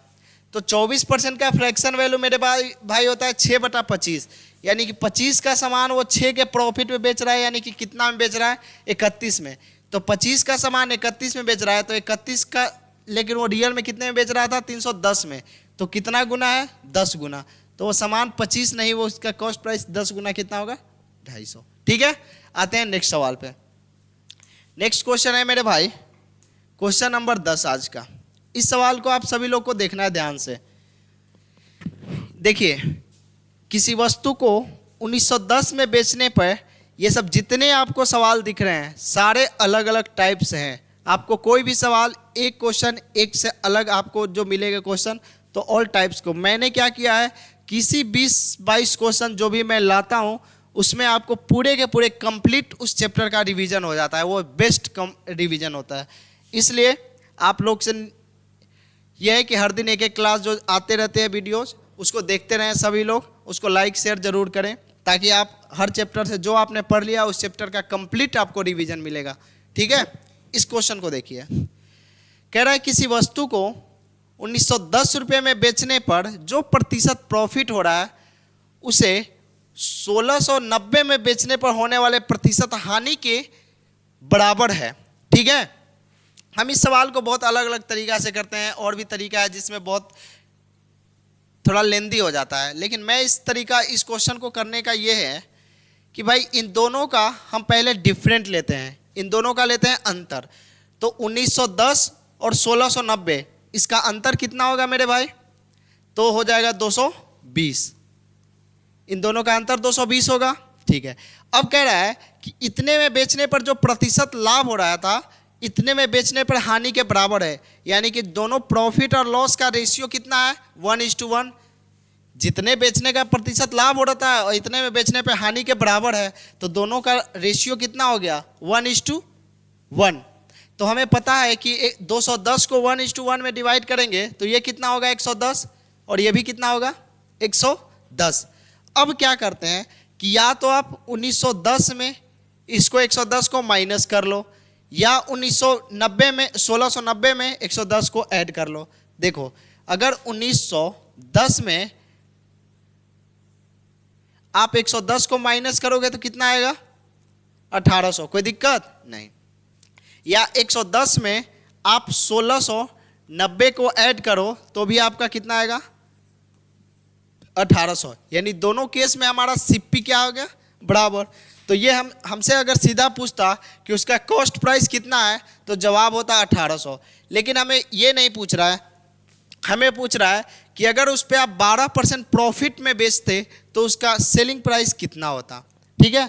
तो 24% का फ्रैक्शन वैल्यू मेरे भाई होता है 6/25, यानी कि 25 का सामान वो 6 के प्रॉफिट में बेच रहा है, यानी कि कितना में बेच रहा है? 31 में। तो 25 का सामान 31 में बेच रहा है, तो 31 का, लेकिन वो रियल में कितने में बेच रहा था? 310 में। तो कितना गुना है? 10 गुना। तो वो सामान 25 नहीं, वो उसका कॉस्ट प्राइस 10 गुना कितना होगा? 250। ठीक है, आते हैं नेक्स्ट सवाल पे। नेक्स्ट क्वेश्चन है मेरे भाई क्वेश्चन नंबर 10 आज का। इस सवाल को आप सभी लोग को देखना है ध्यान से। देखिए, किसी वस्तु को 1910 में बेचने पर, ये सब जितने आपको सवाल दिख रहे हैं सारे अलग अलग टाइप से हैं। आपको कोई भी सवाल, एक क्वेश्चन एक से अलग आपको जो मिलेगा क्वेश्चन, तो ऑल टाइप्स को मैंने क्या किया है, किसी 20-22 क्वेश्चन जो भी मैं लाता हूँ उसमें आपको पूरे के पूरे कंप्लीट उस चैप्टर का रिवीजन हो जाता है, वो बेस्ट रिवीजन होता है। इसलिए आप लोग से यह है कि हर दिन एक एक क्लास जो आते रहते हैं वीडियोस, उसको देखते रहें सभी लोग, उसको लाइक शेयर जरूर करें, ताकि आप हर चैप्टर से जो आपने पढ़ लिया उस चैप्टर का कंप्लीट आपको रिवीजन मिलेगा। ठीक है, इस क्वेश्चन को देखिए। कह रहा है किसी वस्तु को 1910 रुपये में बेचने पर जो प्रतिशत प्रॉफिट हो रहा है उसे 1690 में बेचने पर होने वाले प्रतिशत हानि के बराबर है। ठीक है, हम इस सवाल को बहुत अलग अलग तरीका से करते हैं, और भी तरीका है जिसमें बहुत थोड़ा लेंदी हो जाता है, लेकिन मैं इस क्वेश्चन को करने का ये है कि भाई इन दोनों का हम पहले डिफरेंट लेते हैं, इन दोनों का लेते हैं अंतर। तो 1910 और 1690, इसका अंतर कितना होगा मेरे भाई? तो हो जाएगा 220। इन दोनों का अंतर 220 होगा। ठीक है, अब कह रहा है कि इतने में बेचने पर जो प्रतिशत लाभ हो रहा था इतने में बेचने पर हानि के बराबर है, यानी कि दोनों प्रॉफिट और लॉस का रेशियो कितना है? 1:1। जितने बेचने का प्रतिशत लाभ हो रहा था और इतने में बेचने पर हानि के बराबर है, तो दोनों का रेशियो कितना हो गया? 1:1। तो हमें पता है कि 210 को 1:1 में डिवाइड करेंगे तो ये कितना होगा? 110, और ये भी कितना होगा? 110। अब क्या करते हैं कि या तो आप 1910 में इसको 110 को माइनस कर लो, या 1990 में 1690 में 110 को ऐड कर लो। देखो, अगर 1910 में आप 110 को माइनस करोगे तो कितना आएगा? 1800। कोई दिक्कत नहीं। या 110 में आप 1690 को ऐड करो तो भी आपका कितना आएगा? 1800। यानी दोनों केस में हमारा सीपी क्या हो गया? बराबर। तो ये हमसे अगर सीधा पूछता कि उसका कॉस्ट प्राइस कितना है तो जवाब होता 1800, लेकिन हमें ये नहीं पूछ रहा है, हमें पूछ रहा है कि अगर उस पर आप 12% प्रॉफिट में बेचते तो उसका सेलिंग प्राइस कितना होता। ठीक है,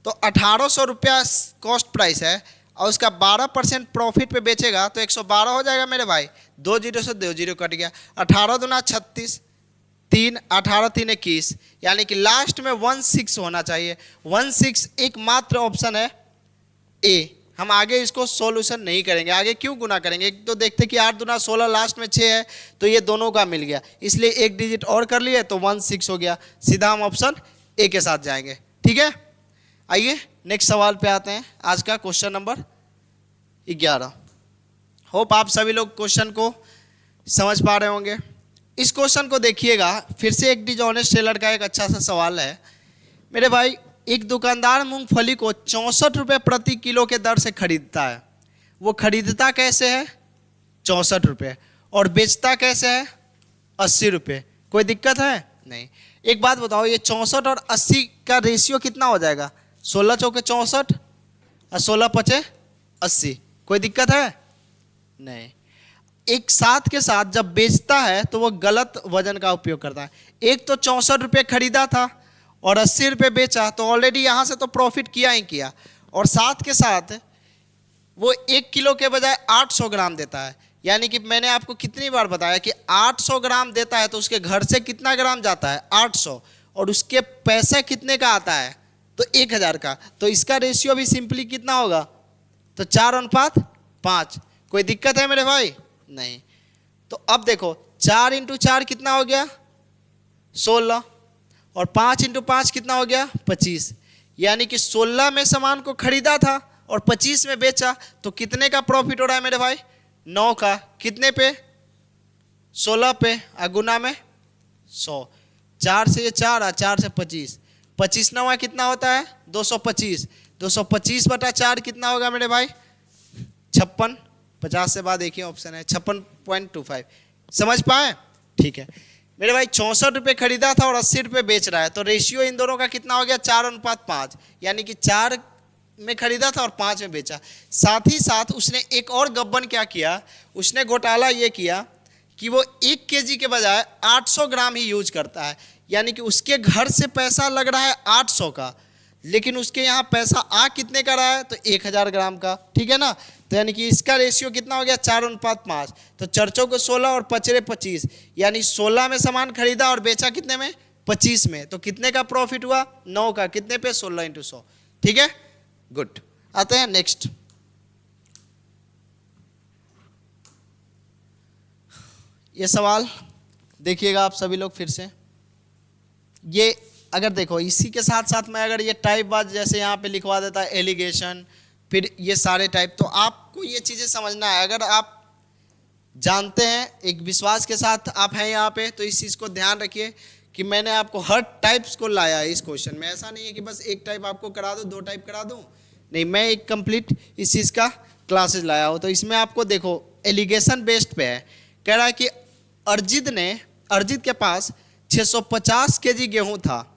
तो 1800 रुपया कॉस्ट प्राइस है और उसका 12% प्रॉफिट पे बेचेगा तो 112 हो जाएगा मेरे भाई। 2 जीरो से 2 जीरो कट गया, 18 दूना 36, 3 18 3 21, यानी कि लास्ट में 16 होना चाहिए। 16 एकमात्र ऑप्शन है ए। हम आगे इसको सॉल्यूशन नहीं करेंगे, आगे क्यों गुना करेंगे? एक तो देखते कि 8 दूना 16, लास्ट में 6 है, तो ये दोनों का मिल गया, इसलिए एक डिजिट और कर लिए तो 16 हो गया। सीधा हम ऑप्शन ए के साथ जाएंगे। ठीक है, आइए नेक्स्ट सवाल पे आते हैं। आज का क्वेश्चन नंबर 11। होप आप सभी लोग क्वेश्चन को समझ पा रहे होंगे। इस क्वेश्चन को देखिएगा, फिर से एक डिसऑनेस्ट सेलर का एक अच्छा सा सवाल है मेरे भाई। एक दुकानदार मूंगफली को 64 रुपये प्रति किलो के दर से खरीदता है। वो खरीदता कैसे है? 64 रुपये, और बेचता कैसे है? 80 रुपये। कोई दिक्कत है? नहीं। एक बात बताओ, ये 64 और 80 का रेशियो कितना हो जाएगा? 16 चौके 64 और 16 पचे 80। कोई दिक्कत है? नहीं। एक साथ के साथ जब बेचता है तो वो गलत वजन का उपयोग करता है। एक तो 64 रुपये खरीदा था और 80 रुपये बेचा, तो ऑलरेडी यहाँ से तो प्रॉफिट किया ही किया, और साथ के साथ वो 1 किलो के बजाय 800 ग्राम देता है। यानी कि मैंने आपको कितनी बार बताया कि 800 ग्राम देता है तो उसके घर से कितना ग्राम जाता है? 800, और उसके पैसे कितने का आता है? तो 1000 का। तो इसका रेशियो भी सिंपली कितना होगा? तो 4:5। कोई दिक्कत है मेरे भाई? नहीं। तो अब देखो 4 × 4 कितना हो गया? 16, और 5 × 5 कितना हो गया? 25। यानी कि 16 में सामान को खरीदा था और 25 में बेचा, तो कितने का प्रॉफिट हो रहा है मेरे भाई? 9 का। कितने पे? 16 पे, गुना में 100। 4 से 4 और 4 से 25, 25 9 कितना होता है? 225। 225/4 कितना होगा मेरे भाई? 56। 50 से बाद एक ही ऑप्शन है, 56.25। समझ पाए? ठीक है मेरे भाई। 64 रुपये खरीदा था और 80 रुपये बेच रहा है, तो रेशियो इन दोनों का कितना हो गया? 4:5। यानी कि 4 में खरीदा था और 5 में बेचा। साथ ही साथ उसने एक और गब्बन क्या किया? उसने घोटाला ये किया कि वो 1 केजी के बजाय 800 ग्राम ही यूज करता है। यानी कि उसके घर से पैसा लग रहा है 800 का, लेकिन उसके यहाँ पैसा आ कितने का रहा है? तो 1000 ग्राम का। ठीक है ना? तो यानी कि इसका रेशियो कितना हो गया? 4:5। तो चर्चों को 16 और पचरे 25, यानी 16 में सामान खरीदा और बेचा कितने में? 25 में। तो कितने का प्रॉफिट हुआ? 9 का। कितने पे? 16 × 100। ठीक है, गुड। आते हैं नेक्स्ट। ये सवाल देखिएगा आप सभी लोग फिर से। ये अगर देखो इसी के साथ साथ मैं अगर ये टाइप बात जैसे यहाँ पे लिखवा देता है एलिगेशन, फिर ये सारे टाइप, तो आपको ये चीज़ें समझना है। अगर आप जानते हैं, एक विश्वास के साथ आप हैं यहाँ पे, तो इस चीज़ को ध्यान रखिए कि मैंने आपको हर टाइप्स को लाया है इस क्वेश्चन में। ऐसा नहीं है कि बस एक टाइप आपको करा दूँ, 2 टाइप करा दूँ, नहीं, मैं एक कंप्लीट इस चीज़ का क्लासेस लाया हूँ। तो इसमें आपको देखो एलिगेशन बेस्ड पे है। कह रहा है कि अर्जित के पास 650 केजी गेहूँ था।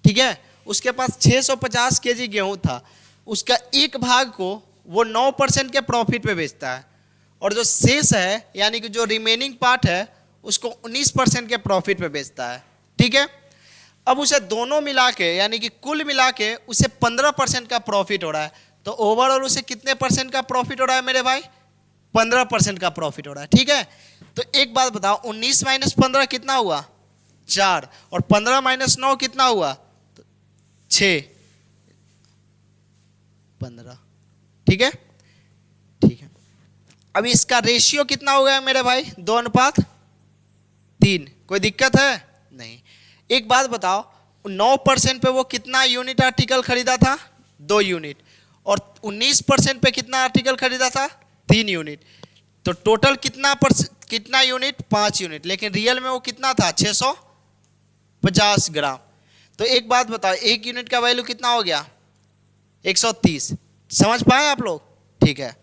ठीक है, उसके पास 650 केजी गेहूँ था। उसका एक भाग को वो 9% के प्रॉफिट पे बेचता है, और जो शेष है यानी कि जो रिमेनिंग पार्ट है उसको 19% के प्रॉफिट पे बेचता है। ठीक है, अब उसे दोनों मिला के यानी कि कुल मिला के उसे 15% का प्रॉफिट हो रहा है। तो ओवरऑल उसे कितने परसेंट का प्रॉफिट हो रहा है मेरे भाई? 15% का प्रॉफिट हो रहा है। ठीक है, तो एक बात बताओ, 19 - 15 कितना हुआ? 4, और 15 - 9 कितना हुआ? 6, 15। ठीक है, ठीक है। अब इसका रेशियो कितना हो गया मेरे भाई? 2:3। कोई दिक्कत है? नहीं। एक बात बताओ, 9% पे वो कितना यूनिट आर्टिकल खरीदा था? 2 यूनिट। और 19% पे कितना आर्टिकल खरीदा था? 3 यूनिट। तो टोटल कितना यूनिट? 5 यूनिट। लेकिन रियल में वो कितना था? 650 ग्राम। तो एक बात बताओ, 1 यूनिट का वैल्यू कितना हो गया? 130। समझ पाए आप लोग? ठीक है,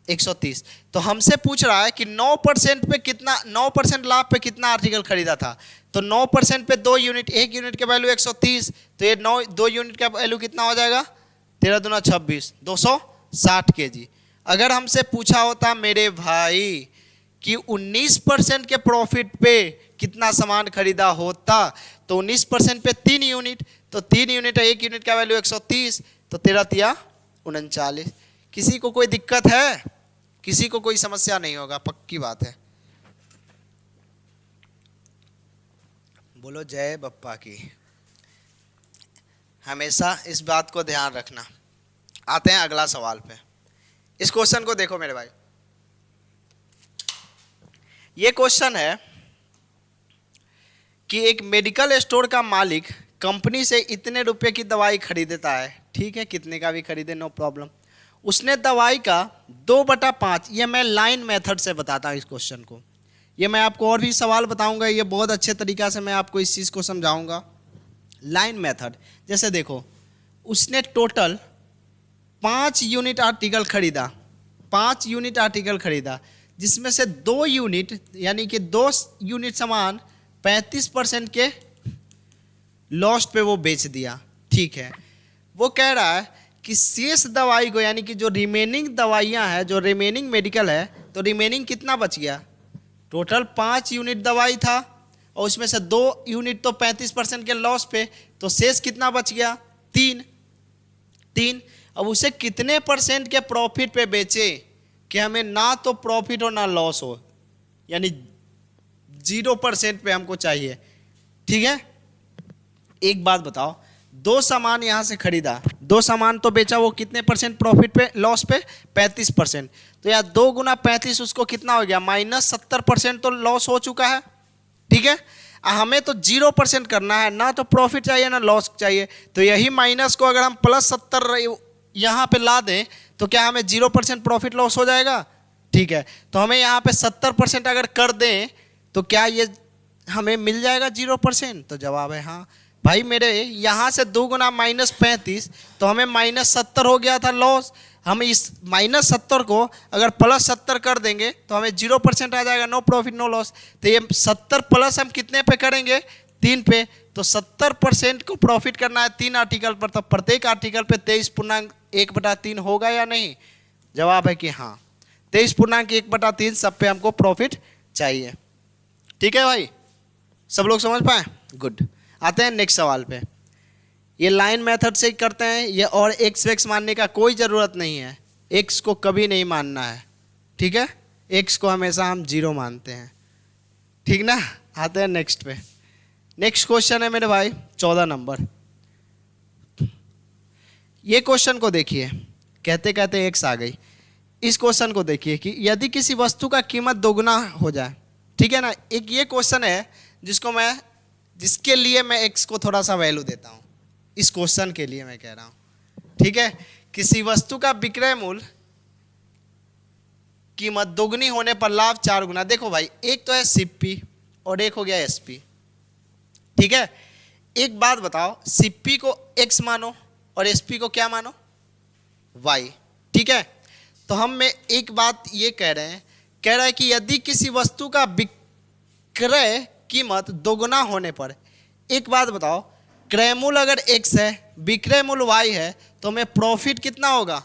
130। तो हमसे पूछ रहा है कि 9% पे कितना, 9% लाभ पे कितना आर्टिकल खरीदा था? तो 9% पे 2 यूनिट, 1 यूनिट के वैल्यू 130, तो ये 2 यूनिट का वैल्यू कितना हो जाएगा? 13 दूना 26, 260 केजी। अगर हमसे पूछा होता मेरे भाई कि 19% के प्रॉफिट पे कितना सामान खरीदा होता, तो 19% पे 3 यूनिट, तो 3 यूनिट है, 1 यूनिट का वैल्यू 130, तो 13 तिया 39। किसी को कोई दिक्कत है? किसी को कोई समस्या नहीं होगा, पक्की बात है। बोलो जय बप्पा की। हमेशा इस बात को ध्यान रखना। आते हैं अगला सवाल पे। इस क्वेश्चन को देखो मेरे भाई। ये क्वेश्चन है कि एक मेडिकल स्टोर का मालिक कंपनी से इतने रुपए की दवाई खरीदता है। ठीक है, कितने का भी खरीदे नो प्रॉब्लम। उसने दवाई का 2/5, ये मैं लाइन मेथड से बताता हूँ इस क्वेश्चन को। ये मैं आपको और भी सवाल बताऊंगा, ये बहुत अच्छे तरीक़ा से मैं आपको इस चीज़ को समझाऊंगा। लाइन मेथड, जैसे देखो उसने टोटल 5 यूनिट आर्टिकल खरीदा, 5 यूनिट आर्टिकल खरीदा, जिसमें से 2 यूनिट यानी कि 2 यूनिट सामान 35% के लॉस्ट पे वो बेच दिया। ठीक है, वो कह रहा है कि शेष दवाई को यानी कि जो रिमेनिंग दवाइयाँ हैं, जो रिमेनिंग मेडिकल है, तो रिमेनिंग कितना बच गया? टोटल 5 यूनिट दवाई था और उसमें से 2 यूनिट तो 35% के लॉस पे, तो शेष कितना बच गया? 3। अब उसे कितने % के प्रॉफिट पे बेचे कि हमें ना तो प्रॉफिट हो ना लॉस हो, यानी 0% पे हमको चाहिए। ठीक है, एक बात बताओ, 2 सामान यहाँ से खरीदा, 2 सामान तो बेचा, वो कितने % प्रॉफिट पे, लॉस पे? 35%। तो यार 2 गुना 35 उसको कितना हो गया? -70% तो लॉस हो चुका है। ठीक है, हमें तो 0% करना है, ना तो प्रॉफिट चाहिए ना लॉस चाहिए। तो यही माइनस को अगर हम +70 यहाँ पे ला दें तो क्या हमें 0% प्रॉफिट लॉस हो जाएगा? ठीक है, तो हमें यहाँ पे 70% अगर कर दें तो क्या ये हमें मिल जाएगा 0%? तो जवाब है हाँ। भाई मेरे यहाँ से 2 गुना -35 तो हमें -70 हो गया था लॉस। हम इस -70 को अगर +70 कर देंगे तो हमें 0% आ जाएगा, नो प्रॉफिट नो लॉस। तो ये 70 प्लस हम कितने पे करेंगे? 3 पे। तो 70% को प्रॉफिट करना है 3 आर्टिकल पर, तो प्रत्येक आर्टिकल पे 23.1/3 होगा या नहीं? जवाब है कि हाँ, 23.1/3 सब पे हमको प्रॉफिट चाहिए। ठीक है भाई, सब लोग समझ पाए? गुड। आते हैं नेक्स्ट सवाल पे। ये लाइन मेथड से ही करते हैं ये, और x मानने का कोई ज़रूरत नहीं है, x को कभी नहीं मानना है। ठीक है, x को हमेशा हम 0 मानते हैं। ठीक ना, आते हैं नेक्स्ट पे। नेक्स्ट क्वेश्चन है मेरे भाई 14 नंबर। ये क्वेश्चन को देखिए, कहते कहते x आ गई। इस क्वेश्चन को देखिए कि यदि किसी वस्तु का कीमत दोगुना हो जाए। ठीक है ना, एक ये क्वेश्चन है जिसके लिए मैं x को थोड़ा सा वैल्यू देता हूँ। इस क्वेश्चन के लिए मैं कह रहा हूँ। ठीक है, किसी वस्तु का विक्रय मूल्य कीमत दोगुनी होने पर लाभ 4 गुना। देखो भाई, एक तो है सिप्पी और एक हो गया एसपी। ठीक है, एक बात बताओ, सिप्पी को x मानो और एसपी को क्या मानो? y। ठीक है, तो हम में एक बात ये कह रहा है कि यदि किसी वस्तु का विक्रय कीमत दोगुना होने पर, एक बात बताओ, क्रय मूल्य अगर x है, विक्रय मूल्य y है, तो हमें प्रॉफिट कितना होगा?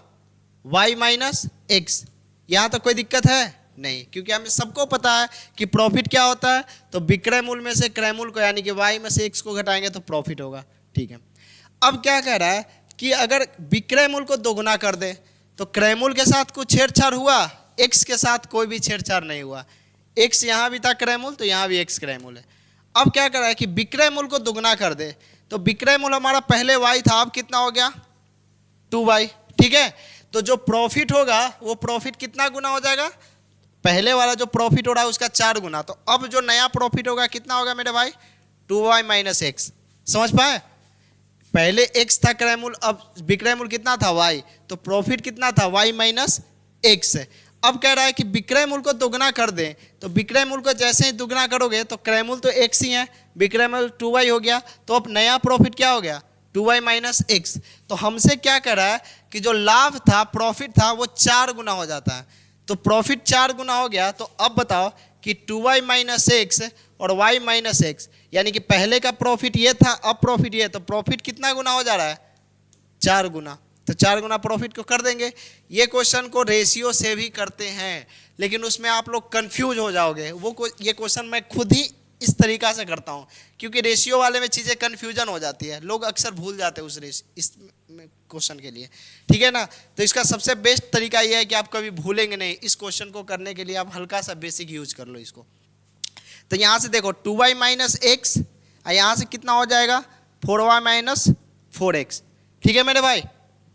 y minus x। यहाँ तो कोई दिक्कत है नहीं, क्योंकि हमें सबको पता है कि प्रॉफिट क्या होता है। तो विक्रय मूल्य में से क्रय मूल्य को यानी कि y में से x को घटाएंगे तो प्रॉफिट होगा। ठीक है, अब क्या कह रहा है कि अगर विक्रय मूल्य को दोगुना कर दे तो क्रय मूल्य के साथ कुछ छेड़छाड़ हुआ, x के साथ कोई भी छेड़छाड़ नहीं हुआ। x यहाँ भी था क्रय मूल्य, तो यहाँ भी x क्रय मूल्य है। अब क्या कर रहा है कि विक्रय मूल्य को दोगुना कर दे, तो विक्रय मूल्य हमारा पहले y था, अब कितना हो गया? 2y। ठीक है, तो जो प्रॉफिट होगा वो प्रॉफिट कितना गुना हो जाएगा? पहले वाला जो प्रॉफिट हो रहा है उसका 4 गुना। तो अब जो नया प्रॉफिट होगा कितना होगा मेरे भाई? 2y minus x। समझ पाए? पहले x था क्रय मूल्य, अब विक्रय मूल्य कितना था? y। तो प्रॉफिट कितना था? y minus x। अब कह रहा है कि विक्रय मूल्य को दोगुना कर दें, तो विक्रय मूल्य को जैसे ही दोगुना करोगे तो क्रय मूल्य तो x ही है, विक्रय मूल्य 2y हो गया, तो अब नया प्रॉफिट क्या हो गया? 2y minus x। तो हमसे क्या कर रहा है कि जो लाभ था, प्रॉफिट था, वो 4 गुना हो जाता है। तो प्रॉफिट 4 गुना हो गया, तो अब बताओ कि 2y माइनस एक्स और y माइनस एक्स, यानी कि पहले का प्रॉफिट ये था, अब प्रॉफिट ये, तो प्रॉफिट कितना गुना हो जा रहा है? 4 गुना। तो 4 गुना प्रॉफिट को कर देंगे। ये क्वेश्चन को रेशियो से भी करते हैं, लेकिन उसमें आप लोग कंफ्यूज हो जाओगे। ये क्वेश्चन मैं खुद ही इस तरीका से करता हूँ, क्योंकि रेशियो वाले में चीज़ें कन्फ्यूजन हो जाती है, लोग अक्सर भूल जाते हैं इस क्वेश्चन के लिए। ठीक है ना, तो इसका सबसे बेस्ट तरीका यह है कि आप कभी भूलेंगे नहीं। इस क्वेश्चन को करने के लिए आप हल्का सा बेसिक यूज कर लो इसको। तो यहाँ से देखो 2y माइनस एक्स, यहाँ से कितना हो जाएगा? 4y minus 4x। ठीक है मेरे भाई,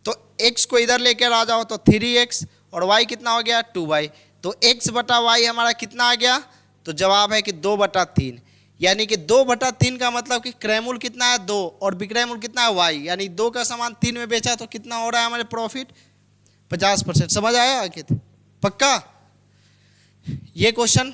तो x को इधर लेकर आ जाओ तो 3x और y कितना हो गया? 2y। तो x बटा y हमारा कितना आ गया? तो जवाब है कि 2/3, यानी कि 2/3 का मतलब कि क्रय मूल्य कितना है? 2 और विक्रय मूल्य कितना है? y, यानी 2 का सामान 3 में बेचा तो कितना हो रहा है हमारे प्रॉफिट? 50%। समझ आया अंकित? पक्का? ये क्वेश्चन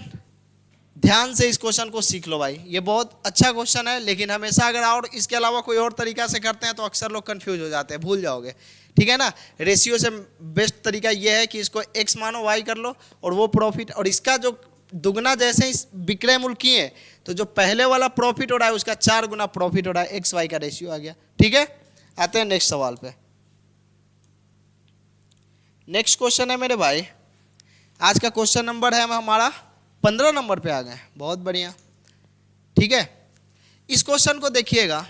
ध्यान से इस क्वेश्चन को सीख लो भाई, ये बहुत अच्छा क्वेश्चन है, लेकिन हमेशा अगर और इसके अलावा कोई और तरीका से करते हैं तो अक्सर लोग कंफ्यूज हो जाते हैं, भूल जाओगे, ठीक है ना। रेशियो से बेस्ट तरीका ये है कि इसको x मानो y कर लो और वो प्रॉफिट, और इसका जो दुगना जैसे ही विक्रय मूल्य किए तो जो पहले वाला प्रॉफिट हो रहा है उसका 4 गुना प्रॉफिट हो रहा है, x y का रेशियो आ गया, ठीक है। आते हैं नेक्स्ट सवाल पे। नेक्स्ट क्वेश्चन है मेरे भाई, आज का क्वेश्चन नंबर है हमारा 15 नंबर पे आ गए, बहुत बढ़िया, ठीक है। इस क्वेश्चन को देखिएगा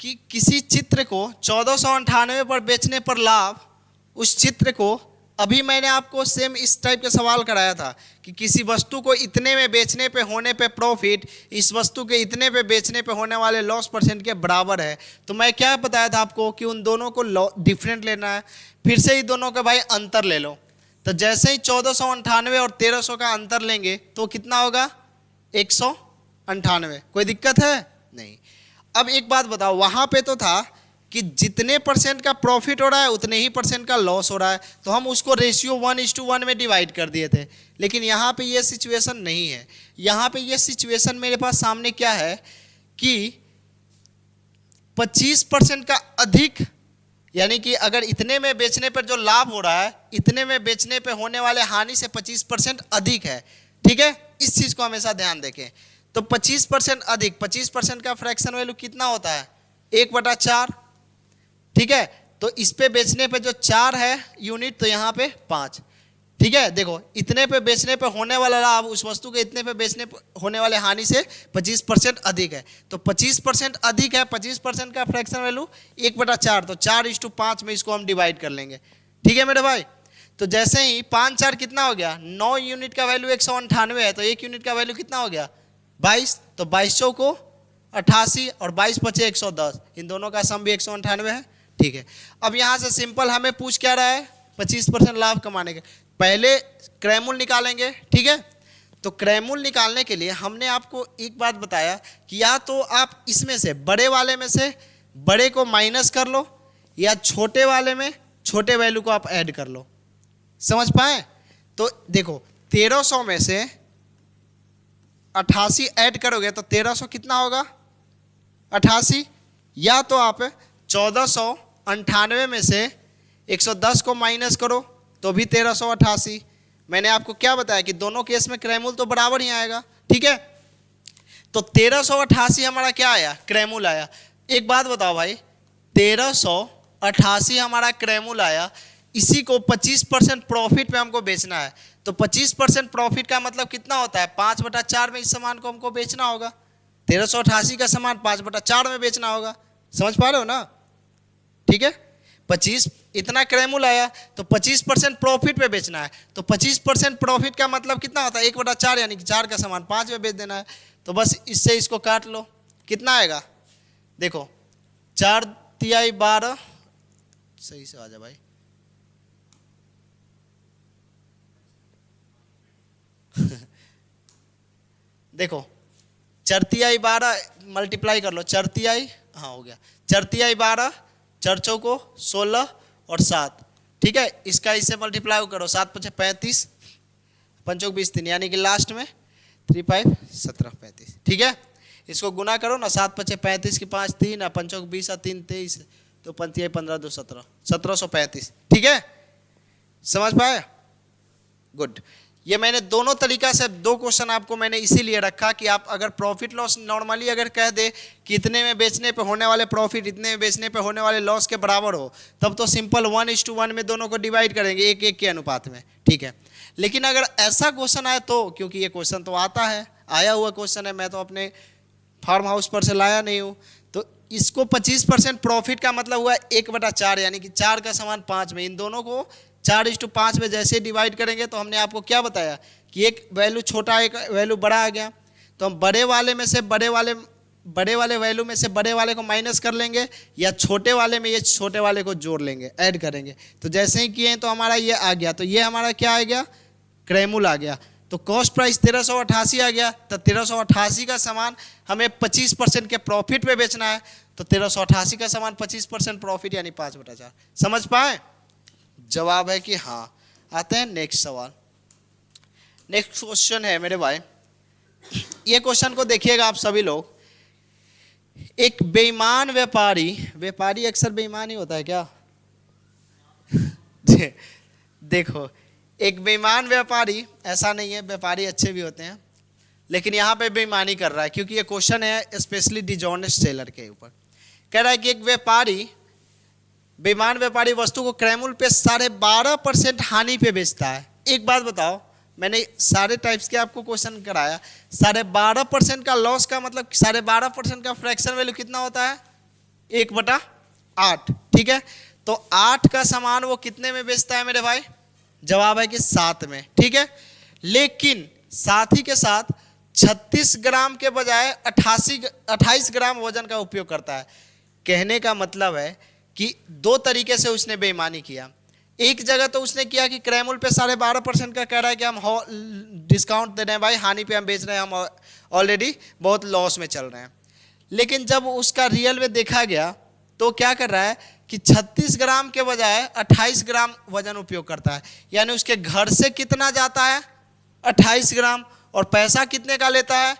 कि किसी चित्र को 1498 पर बेचने पर लाभ, उस चित्र को, अभी मैंने आपको सेम इस टाइप का सवाल कराया था कि किसी वस्तु को इतने में बेचने पे होने पे प्रॉफिट इस वस्तु के इतने पे बेचने पे होने वाले लॉस परसेंट के बराबर है। तो मैं क्या बताया था आपको कि उन दोनों को डिफरेंट लेना है, फिर से ही दोनों का भाई अंतर ले लो। तो जैसे ही 1498 और 1300 का अंतर लेंगे तो कितना होगा, 198। कोई दिक्कत है नहीं। अब एक बात बताओ, वहां पे तो था कि जितने परसेंट का प्रॉफिट हो रहा है उतने ही परसेंट का लॉस हो रहा है, तो हम उसको रेशियो 1:1 में डिवाइड कर दिए थे। लेकिन यहाँ पे ये सिचुएशन नहीं है। यहाँ पे ये सिचुएशन मेरे पास सामने क्या है कि 25% का अधिक, यानी कि अगर इतने में बेचने पर जो लाभ हो रहा है इतने में बेचने पर होने वाले हानि से 25% अधिक है, ठीक है। इस चीज़ को हमेशा ध्यान देखें। तो 25% अधिक, 25% का फ्रैक्शन वैल्यू कितना होता है, 1/4, ठीक है। तो इस पे बेचने पे जो 4 है यूनिट, तो यहाँ पे 5, ठीक है। देखो इतने पे बेचने पे होने वाला लाभ उस वस्तु के इतने पे बेचने पे होने वाले हानि से 25% अधिक है। तो 25% अधिक है, 25% का फ्रैक्शन वैल्यू 1/4, तो 4:5 में इसको हम डिवाइड कर लेंगे, ठीक है मेरे भाई। तो जैसे ही 5 4 कितना हो गया, 9 यूनिट का वैल्यू 198 है, तो 1 यूनिट का वैल्यू कितना हो गया, 22। तो 22 चौको 88 और 22 पचे 110, इन दोनों का सम भी 198 है, ठीक है। अब यहाँ से सिंपल हमें पूछ क्या रहा है, 25% लाभ कमाने के। पहले क्रय मूल्य निकालेंगे, ठीक है। तो क्रय मूल्य निकालने के लिए हमने आपको एक बात बताया कि या तो आप इसमें से बड़े वाले में से बड़े को माइनस कर लो, या छोटे वाले में छोटे वैल्यू को आप ऐड कर लो। समझ पाए? तो देखो 1300 में से 88 ऐड करोगे तो 1300 कितना होगा, 88। या तो आप 1498 में से 110 को माइनस करो तो भी 1388। मैंने आपको क्या बताया कि दोनों केस में क्रय मूल्य तो बराबर ही आएगा, ठीक है। तो 1388 हमारा क्या आया, क्रय मूल्य आया। एक बात बताओ भाई, 1388 हमारा क्रय मूल्य आया, इसी को 25% प्रॉफिट पे हमको बेचना है। तो 25% प्रॉफिट का मतलब कितना होता है, 5/4 में इस सामान को हमको बेचना होगा। 1388 का सामान 5/4 में बेचना होगा। समझ पा रहे हो ना, ठीक है। 25 इतना क्रय मूल्य आया तो 25% प्रॉफिट पे बेचना है। तो 25% प्रॉफिट का मतलब कितना होता है, 1/4, यानी कि 4 का सामान 5 में बेच देना है। तो बस इससे इसको काट लो, कितना आएगा, देखो 4 तिहाई 12, सही से आ जा भाई देखो 4 तिहाई 12 मल्टीप्लाई कर लो, 4 तिहाई, हाँ हो गया, 4 तिहाई 12, 4 चौको 16 और 7, ठीक है। इसका इससे मल्टीप्लाई करो, 7 5 35, 5 20 3, यानी कि लास्ट में 3 5 17 35, ठीक है। इसको गुना करो ना, 7 5 35 की 5 3, 5 20 3 23, तो 5 15 2 17, 1735, ठीक है। समझ पाए? गुड। ये मैंने दोनों तरीका से दो क्वेश्चन आपको मैंने इसीलिए रखा कि आप अगर प्रॉफिट लॉस नॉर्मली अगर कह दे कि इतने में बेचने पे होने वाले प्रॉफिट इतने में बेचने पे होने वाले लॉस के बराबर हो, तब तो सिंपल 1:1 में दोनों को डिवाइड करेंगे, 1:1 के अनुपात में, ठीक है। लेकिन अगर ऐसा क्वेश्चन आए तो, क्योंकि ये क्वेश्चन तो आता है, आया हुआ क्वेश्चन है, मैं तो अपने फार्म हाउस पर से लाया नहीं हूँ, तो इसको 25% प्रॉफिट का मतलब हुआ 1/4, यानी कि 4 का सामान 5 में, इन दोनों को 4:5 में जैसे डिवाइड करेंगे तो हमने आपको क्या बताया कि एक वैल्यू छोटा एक वैल्यू बड़ा आ गया। तो हम बड़े वाले में से बड़े वाले वैल्यू में से बड़े वाले को माइनस कर लेंगे, या छोटे वाले में ये छोटे वाले को जोड़ लेंगे, ऐड करेंगे। तो जैसे ही किए तो हमारा ये आ गया, तो ये हमारा क्या आ गया, क्रय मूल्य आ गया। तो कॉस्ट प्राइस 1388 आ गया। तो 1388 का सामान हमें 25% के प्रॉफिट पे बेचना है, तो 1388 का सामान 25% प्रॉफिट यानी 5/4। समझ पाए? जवाब है कि हाँ। आते हैं नेक्स्ट सवाल। नेक्स्ट क्वेश्चन है मेरे भाई, ये क्वेश्चन को देखिएगा आप सभी लोग। एक बेईमान व्यापारी, व्यापारी अक्सर बेईमान ही होता है क्या? देखो, एक बेईमान व्यापारी, ऐसा नहीं है, व्यापारी अच्छे भी होते हैं, लेकिन यहाँ पे बेईमानी कर रहा है, क्योंकि ये क्वेश्चन है स्पेशली डिजॉनेस्ट सेलर के ऊपर। कह रहा है कि एक व्यापारी, बेईमान व्यापारी वस्तु को क्रय मूल्य पे 12.5% हानि पे बेचता है। एक बात बताओ, मैंने सारे टाइप्स के आपको क्वेश्चन कराया, 12.5% का लॉस का मतलब 12.5% का फ्रैक्शन वैल्यू कितना होता है? 1/8। ठीक है, तो 8 का सामान वो कितने में बेचता है मेरे भाई? जवाब है कि 7 में। ठीक है, लेकिन साथ ही के साथ 36 ग्राम के बजाय 28 ग्राम वजन का उपयोग करता है। कहने का मतलब है कि दो तरीके से उसने बेईमानी किया। एक जगह तो उसने किया कि क्रय मूल्य पे 12.5% का कह रहा है कि हम डिस्काउंट दे रहे हैं भाई, हानि पे हम बेच रहे हैं, हम ऑलरेडी बहुत लॉस में चल रहे हैं। लेकिन जब उसका रियल में देखा गया तो क्या कर रहा है कि 36 ग्राम के बजाय 28 ग्राम वजन उपयोग करता है। यानी उसके घर से कितना जाता है? 28 ग्राम, और पैसा कितने का लेता है?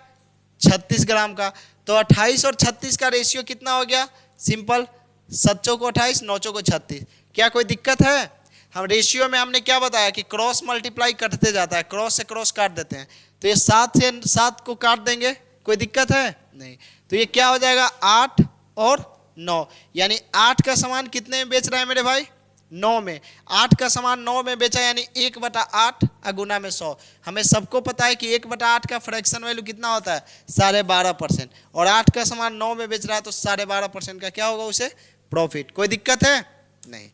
36 ग्राम का। तो 28 और 36 का रेशियो कितना हो गया? सिंपल, 7 को 28, 9 को 36। क्या कोई दिक्कत है? हम रेशियो में हमने क्या बताया कि क्रॉस मल्टीप्लाई कटते जाता है, क्रॉस से क्रॉस काट देते हैं, तो ये 7 से 7 को काट देंगे, कोई दिक्कत है? नहीं। तो ये क्या हो जाएगा? 8 और 9, यानी 8 का सामान कितने में बेच रहा है मेरे भाई? 9 में। 8 का सामान 9 में बेचा, यानी 1/8 गुना में 100। हमें सबको पता है कि 1/8 का फ्रैक्शन वैल्यू कितना होता है? 12.5%, और 8 का सामान 9 में बेच रहा है, तो 12.5% का क्या होगा उसे? प्रॉफिट। कोई दिक्कत है? नहीं।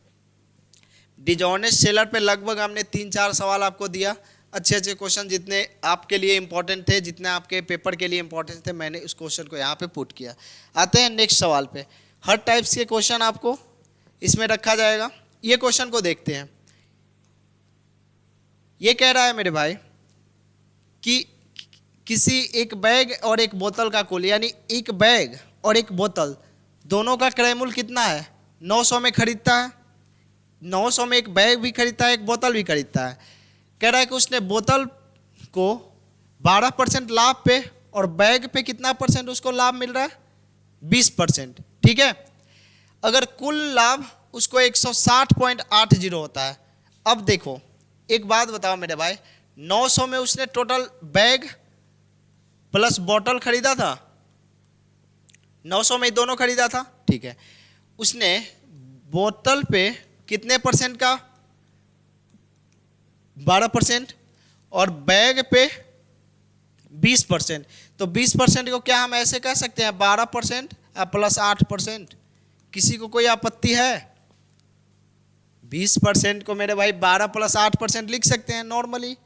डिजॉनेस्ट सेलर पे लगभग हमने 3-4 सवाल आपको दिया, अच्छे अच्छे क्वेश्चन, जितने आपके लिए इंपॉर्टेंट थे, जितने आपके पेपर के लिए इंपॉर्टेंट थे, मैंने उस क्वेश्चन को यहाँ पे पुट किया। आते हैं नेक्स्ट सवाल पे। हर टाइप्स के क्वेश्चन आपको इसमें रखा जाएगा। ये क्वेश्चन को देखते हैं। ये कह रहा है मेरे भाई कि किसी एक बैग और एक बोतल का कुल, यानी एक बैग और एक बोतल दोनों का क्रय मूल्य कितना है? 900 में खरीदता है। 900 में एक बैग भी खरीदता है, एक बोतल भी खरीदता है। कह रहा है कि उसने बोतल को 12% लाभ पे और बैग पे कितना परसेंट उसको लाभ मिल रहा है? 20%। ठीक है, अगर कुल लाभ उसको 160.80 होता है। अब देखो, एक बात बताओ मेरे भाई, 900 में उसने टोटल बैग प्लस बोतल खरीदा था, 900 में दोनों खरीदा था। ठीक है, उसने बोतल पे कितने परसेंट का? 12%, और बैग पे 20%। तो 20% को क्या हम ऐसे कह सकते हैं? 12% प्लस 8%। किसी को कोई आपत्ति है? 20% को मेरे भाई 12 प्लस 8% लिख सकते हैं, नॉर्मली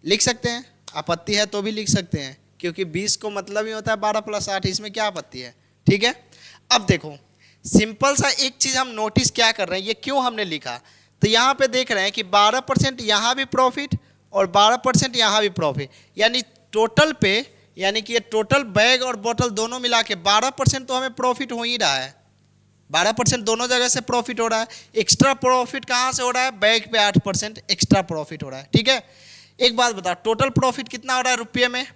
लिख सकते हैं। आपत्ति है तो भी लिख सकते हैं, क्योंकि 20 को मतलब ही होता है 12 प्लस 8, इसमें क्या आपत्ति है? ठीक है, अब देखो सिंपल सा एक चीज़ हम नोटिस क्या कर रहे हैं, ये क्यों हमने लिखा, तो यहाँ पे देख रहे हैं कि 12% यहाँ भी प्रॉफिट और 12% यहाँ भी प्रॉफिट, यानी टोटल पे, यानी कि ये टोटल बैग और बोतल दोनों मिला के 12% तो हमें प्रॉफिट हो ही रहा है। 12% दोनों जगह से प्रॉफिट हो रहा है। एक्स्ट्रा प्रॉफिट कहाँ से हो रहा है? बैग पे 8% एक्स्ट्रा प्रॉफिट हो रहा है। ठीक है, एक बात बता, टोटल प्रॉफिट कितना हो रहा है रुपये में?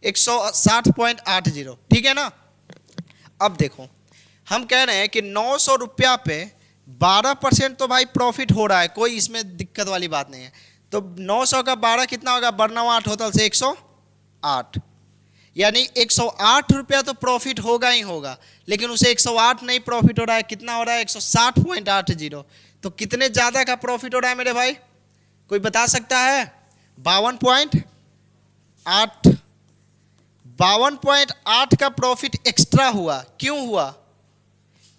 160.80। ठीक है ना। अब देखो, हम कह रहे हैं कि 900 रुपया पे 12% तो भाई प्रॉफिट हो रहा है, कोई इसमें दिक्कत वाली बात नहीं है। तो 900 का 12 कितना होगा? 8 होतल से 108, यानी 108 रुपया तो प्रॉफिट होगा ही होगा, लेकिन उसे 108 नहीं प्रॉफिट हो रहा है, कितना हो रहा है? 160.80। तो कितने ज़्यादा का प्रॉफिट हो रहा है मेरे भाई? कोई बता सकता है? 52.8। 52.8 का प्रॉफिट एक्स्ट्रा हुआ। क्यों हुआ?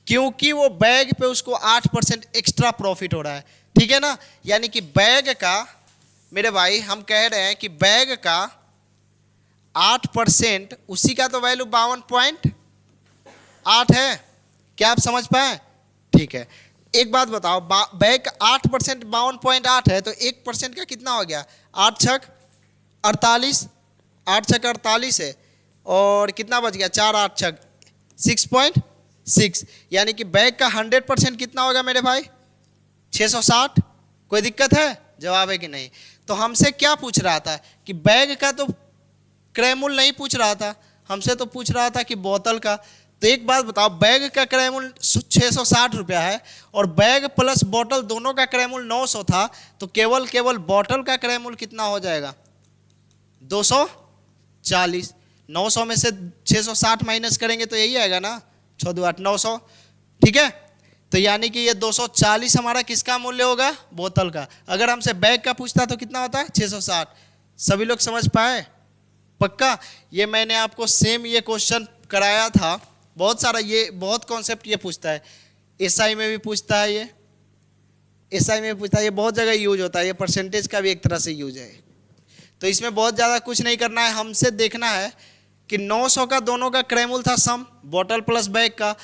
क्योंकि वो बैग पे उसको 8% एक्स्ट्रा प्रॉफिट हो रहा है। ठीक है ना, यानी कि बैग का मेरे भाई, हम कह रहे हैं कि बैग का 8%, उसी का तो वैल्यू 52.8 है। क्या आप समझ पाए? ठीक है, एक बात बताओ, बैग का 8% 52.8 है, तो 1% का कितना हो गया? 8 छक 48, 8 छक 48 है, और कितना बच गया? 4 8 छक 6.6, यानी कि बैग का 100% कितना होगा मेरे भाई? 660। कोई दिक्कत है? जवाब है कि नहीं? तो हमसे क्या पूछ रहा था कि बैग का तो क्रय मूल्य नहीं पूछ रहा था, हमसे तो पूछ रहा था कि बोतल का। तो एक बात बताओ, बैग का क्रय मूल्य 660 रुपया है और बैग प्लस बोतल दोनों का क्रय मूल्य 900 था, तो केवल बोतल का क्रय मूल्य कितना हो जाएगा? 240। 900 में से 660 माइनस करेंगे तो यही आएगा ना, 6 2 8 900। ठीक है, तो यानी कि ये 240 हमारा किसका मूल्य होगा? बोतल का। अगर हमसे बैग का पूछता तो कितना होता है? 660। सभी लोग समझ पाए? पक्का? ये मैंने आपको सेम ये क्वेश्चन कराया था, बहुत सारा ये बहुत कॉन्सेप्ट ये पूछता है, एसआई में भी पूछता है, ये एसआई में भी पूछता है, ये बहुत जगह यूज होता है, ये परसेंटेज का भी एक तरह से यूज है। तो इसमें बहुत ज़्यादा कुछ नहीं करना है, हमसे देखना है कि 900 का दोनों का क्रय मूल्य था सम, बोतल प्लस बैग का,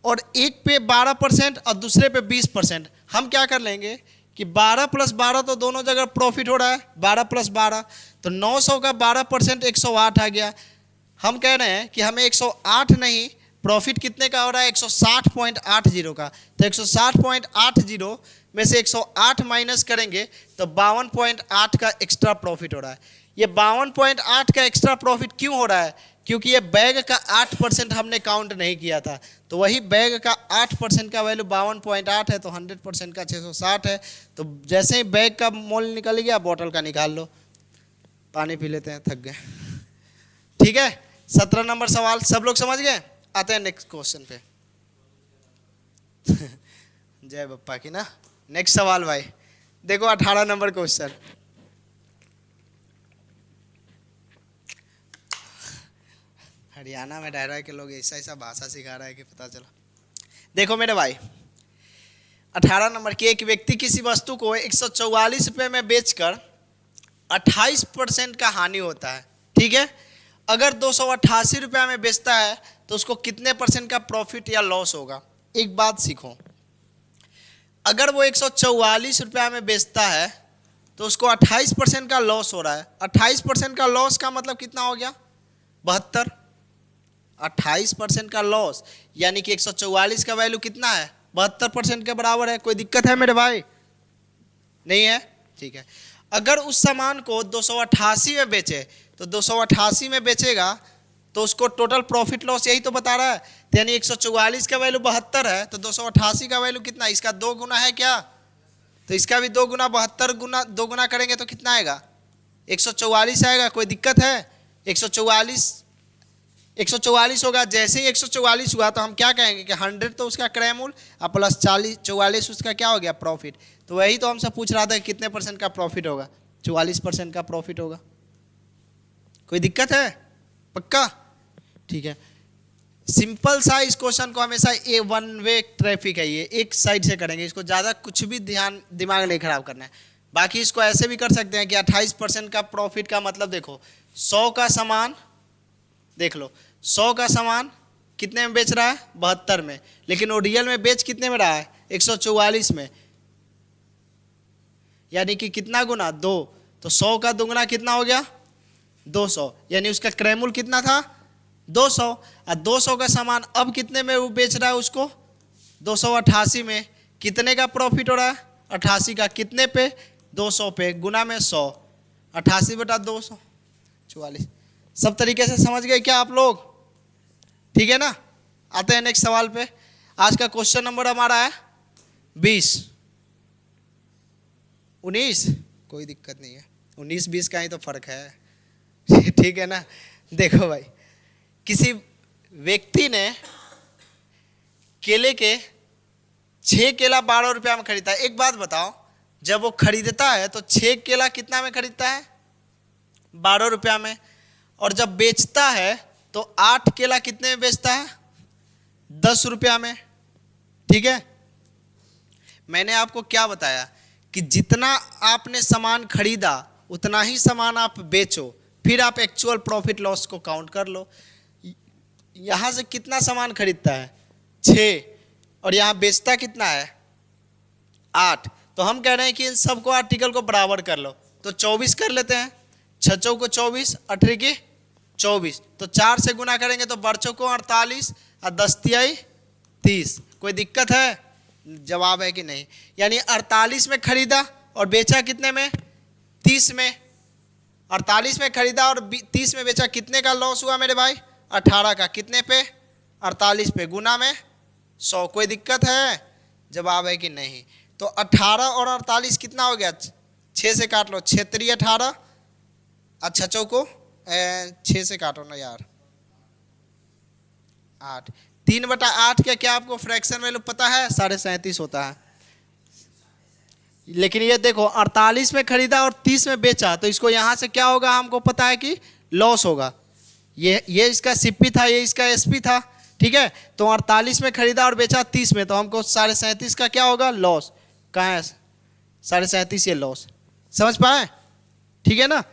और एक पे 12% और दूसरे पे 20%। हम क्या कर लेंगे कि 12 + 12 तो दोनों जगह प्रॉफिट हो रहा है, 12 + 12, तो 900 का 12% 108 आ गया। हम कह रहे हैं कि हमें 108 नहीं, प्रॉफिट कितने का हो रहा है? 160.80 का। तो 160.80 में से 108 माइनस करेंगे तो 52.8 का एक्स्ट्रा प्रॉफिट हो रहा है। ये 52.8 का एक्स्ट्रा प्रॉफिट क्यों हो रहा है? क्योंकि ये बैग का 8% हमने काउंट नहीं किया था, तो वही बैग का 8% का वैल्यू 52.8 है, तो 100% का 660 है। तो जैसे ही बैग का मोल निकल गया, बोतल का निकाल लो। पानी पी लेते हैं, थक गए। ठीक है, 17 नंबर सवाल सब लोग समझ गए? आते हैं नेक्स्ट क्वेश्चन पे। जय बप्पा की ना। नेक्स्ट सवाल भाई देखो, 18 नंबर क्वेश्चन। हरियाणा में रह रहे के लोग ऐसा ऐसा भाषा सिखा रहा है कि पता चला। देखो मेरे भाई, 18 नंबर की, एक व्यक्ति किसी वस्तु को 144 रुपये में बेचकर 28% का हानि होता है। ठीक है, अगर 288 रुपया में बेचता है तो उसको कितने % का प्रॉफिट या लॉस होगा? एक बात सीखो, अगर वो 144 रुपया में बेचता है तो उसको 28% का लॉस हो रहा है। 28% का लॉस का मतलब कितना हो गया? 72। 28% का लॉस यानी कि 144 का वैल्यू कितना है? 72% के बराबर है। कोई दिक्कत है मेरे भाई? नहीं है? ठीक है। अगर उस सामान को 288 में बेचे तो 288 में बेचेगा तो उसको टोटल प्रॉफिट लॉस यही तो बता रहा है। तो यानी 144 का वैल्यू 72 है, तो 288 का वैल्यू कितना? इसका 2 गुना है क्या? तो इसका भी 2 गुना, 72 गुना 2 गुना करेंगे तो कितना आएगा? 144 आएगा। कोई दिक्कत है? 144 होगा। जैसे ही 144 हुआ तो हम क्या कहेंगे कि 100 तो उसका क्रय मूल्य और प्लस 44 उसका क्या हो गया? प्रॉफिट। तो वही तो हमसे पूछ रहा था कि कितने % का प्रॉफिट होगा? 44% का प्रॉफिट होगा। कोई दिक्कत है? पक्का? ठीक है, सिंपल सा इस क्वेश्चन को हमेशा ए वन वे ट्रैफिक है, ये एक साइड से करेंगे, इसको ज़्यादा कुछ भी दिमाग नहीं खराब करना है। बाकी इसको ऐसे भी कर सकते हैं कि 28% का प्रॉफिट का मतलब देखो, 100 का सामान देख लो, 100 का सामान कितने में बेच रहा है? 72 में, लेकिन वो रियल में बेच कितने में रहा है? 144 में, यानी कि कितना गुना? 2। तो 100 का दुगुना कितना हो गया? 200, यानी उसका क्रय मूल्य कितना था? 200। और 200 का सामान अब कितने में वो बेच रहा है? उसको 288 में। कितने का प्रॉफिट हो रहा है? 88 का। कितने पे? 200 पे, गुना में 100, 88 बटा 200, 44। सब तरीके से समझ गए क्या आप लोग? ठीक है ना। आते हैं नेक्स्ट सवाल पे। आज का क्वेश्चन नंबर हमारा है 20। 19 कोई दिक्कत नहीं है, 19-20 का ही तो फर्क है। ठीक है ना। देखो भाई, किसी व्यक्ति ने केले के 6 केला 12 रुपया में खरीदा है। एक बात बताओ, जब वो खरीदता है तो 6 केला कितना में खरीदता है? 12 रुपया में। और जब बेचता है तो 8 केला कितने में बेचता है? 10 रुपया में। ठीक है, मैंने आपको क्या बताया कि जितना आपने सामान खरीदा उतना ही सामान आप बेचो, फिर आप एक्चुअल प्रॉफिट लॉस को काउंट कर लो। यहाँ से कितना सामान खरीदता है? 6, और यहाँ बेचता कितना है? 8। तो हम कह रहे हैं कि इन सबको आर्टिकल को बराबर कर लो, तो 24 कर लेते हैं। 6 चौको 24, 18 की 24, तो 4 से गुना करेंगे तो 12 चौको 48 और 10 तिहाई 30। कोई दिक्कत है? जवाब है कि नहीं। यानी 48 में खरीदा और बेचा कितने में, 30 में। 48 में खरीदा और 30 में बेचा, कितने का लॉस हुआ मेरे भाई, 18 का। कितने पे, 48 पे, गुना में 100। कोई दिक्कत है, जवाब है कि नहीं। तो 18 और 48 कितना हो गया, 6 से काट लो, 6 3 18, अच्छा चौको 6 से काटो ना यार, 8। 3/8 का क्या आपको फ्रैक्शन वैल्यू पता है, 37.5 होता है। लेकिन ये देखो 48 में खरीदा और 30 में बेचा, तो इसको यहाँ से क्या होगा हमको पता है कि लॉस होगा। ये इसका सीपी था, ये इसका एसपी था, ठीक है। तो 48 में खरीदा और बेचा 30 में, तो हमको 37.5 का क्या होगा, लॉस। कहाँ है 37.5, ये लॉस। समझ पाए, ठीक है ना,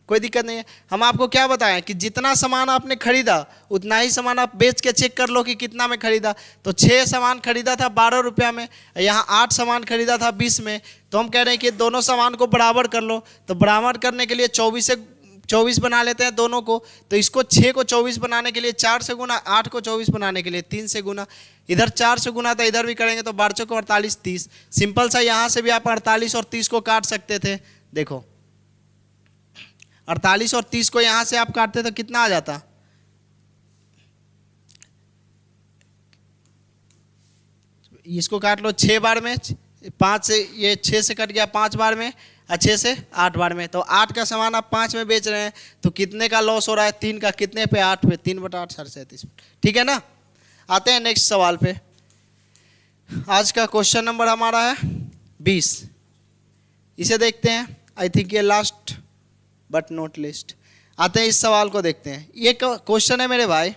कोई दिक्कत नहीं है। हम आपको क्या बताएं कि जितना सामान आपने खरीदा उतना ही सामान आप बेच के चेक कर लो कि कितना में खरीदा। तो 6 सामान खरीदा था 12 रुपया में, यहाँ 8 सामान खरीदा था 20 में। तो हम कह रहे हैं कि दोनों सामान को बराबर कर लो। तो बराबर करने के लिए 24 बना लेते हैं दोनों को। तो इसको 6 को 24 बनाने के लिए 4 से गुना, 8 को 24 बनाने के लिए 3 से गुना। इधर 4 से गुना था, इधर भी करेंगे तो 12 को 48 30। सिंपल सा, यहाँ से भी आप 48 और 30 को काट सकते थे। देखो 48 और 30 को यहाँ से आप काटते तो कितना आ जाता, इसको काट लो 6 बार में, 5 से, ये 6 से कट गया 5 बार में, और 6 से 8 बार में। तो 8 का सामान आप 5 में बेच रहे हैं, तो कितने का लॉस हो रहा है, 3 का। कितने पे, 8 पे, 3/8 37। ठीक है ना। आते हैं नेक्स्ट सवाल पे। आज का क्वेश्चन नंबर हमारा है 20। इसे देखते हैं, आई थिंक ये लास्ट बट नॉट लिस्ट। आते हैं इस सवाल को देखते हैं। ये क्वेश्चन है मेरे भाई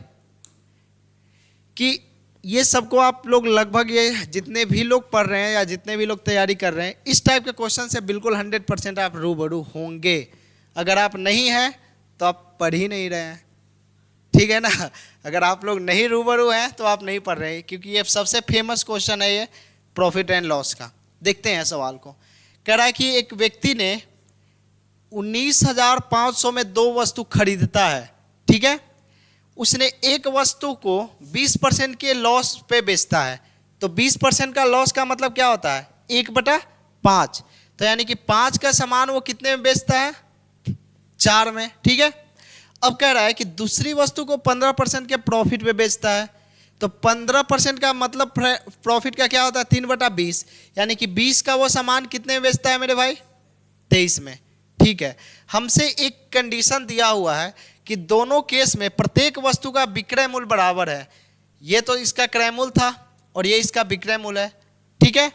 कि ये सबको आप लोग लगभग, ये जितने भी लोग पढ़ रहे हैं या जितने भी लोग तैयारी कर रहे हैं, इस टाइप के क्वेश्चन से बिल्कुल 100% आप रूबरू होंगे। अगर आप नहीं हैं तो आप पढ़ ही नहीं रहे हैं, ठीक है ना। अगर आप लोग नहीं रूबरू हैं तो आप नहीं पढ़ रहे हैं, क्योंकि ये सबसे फेमस क्वेश्चन है ये प्रॉफिट एंड लॉस का। देखते हैं सवाल को। कह रहा है कि एक व्यक्ति ने 19,500 में 2 वस्तु खरीदता है, ठीक है। उसने एक वस्तु को 20% के लॉस पे बेचता है। तो 20% का लॉस का मतलब क्या होता है, 1/5। तो यानी कि 5 का सामान वो कितने में बेचता है, 4 में, ठीक है। अब कह रहा है कि दूसरी वस्तु को 15% के प्रॉफिट पे बेचता है। तो 15% का मतलब प्रॉफिट का क्या होता है, 3/20। यानी कि 20 का वो सामान कितने में बेचता है मेरे भाई, 23 में, ठीक है। हमसे एक कंडीशन दिया हुआ है कि दोनों केस में प्रत्येक वस्तु का विक्रय मूल्य बराबर है। ये तो इसका क्रय मूल्य था और ये इसका विक्रय मूल्य है, ठीक है।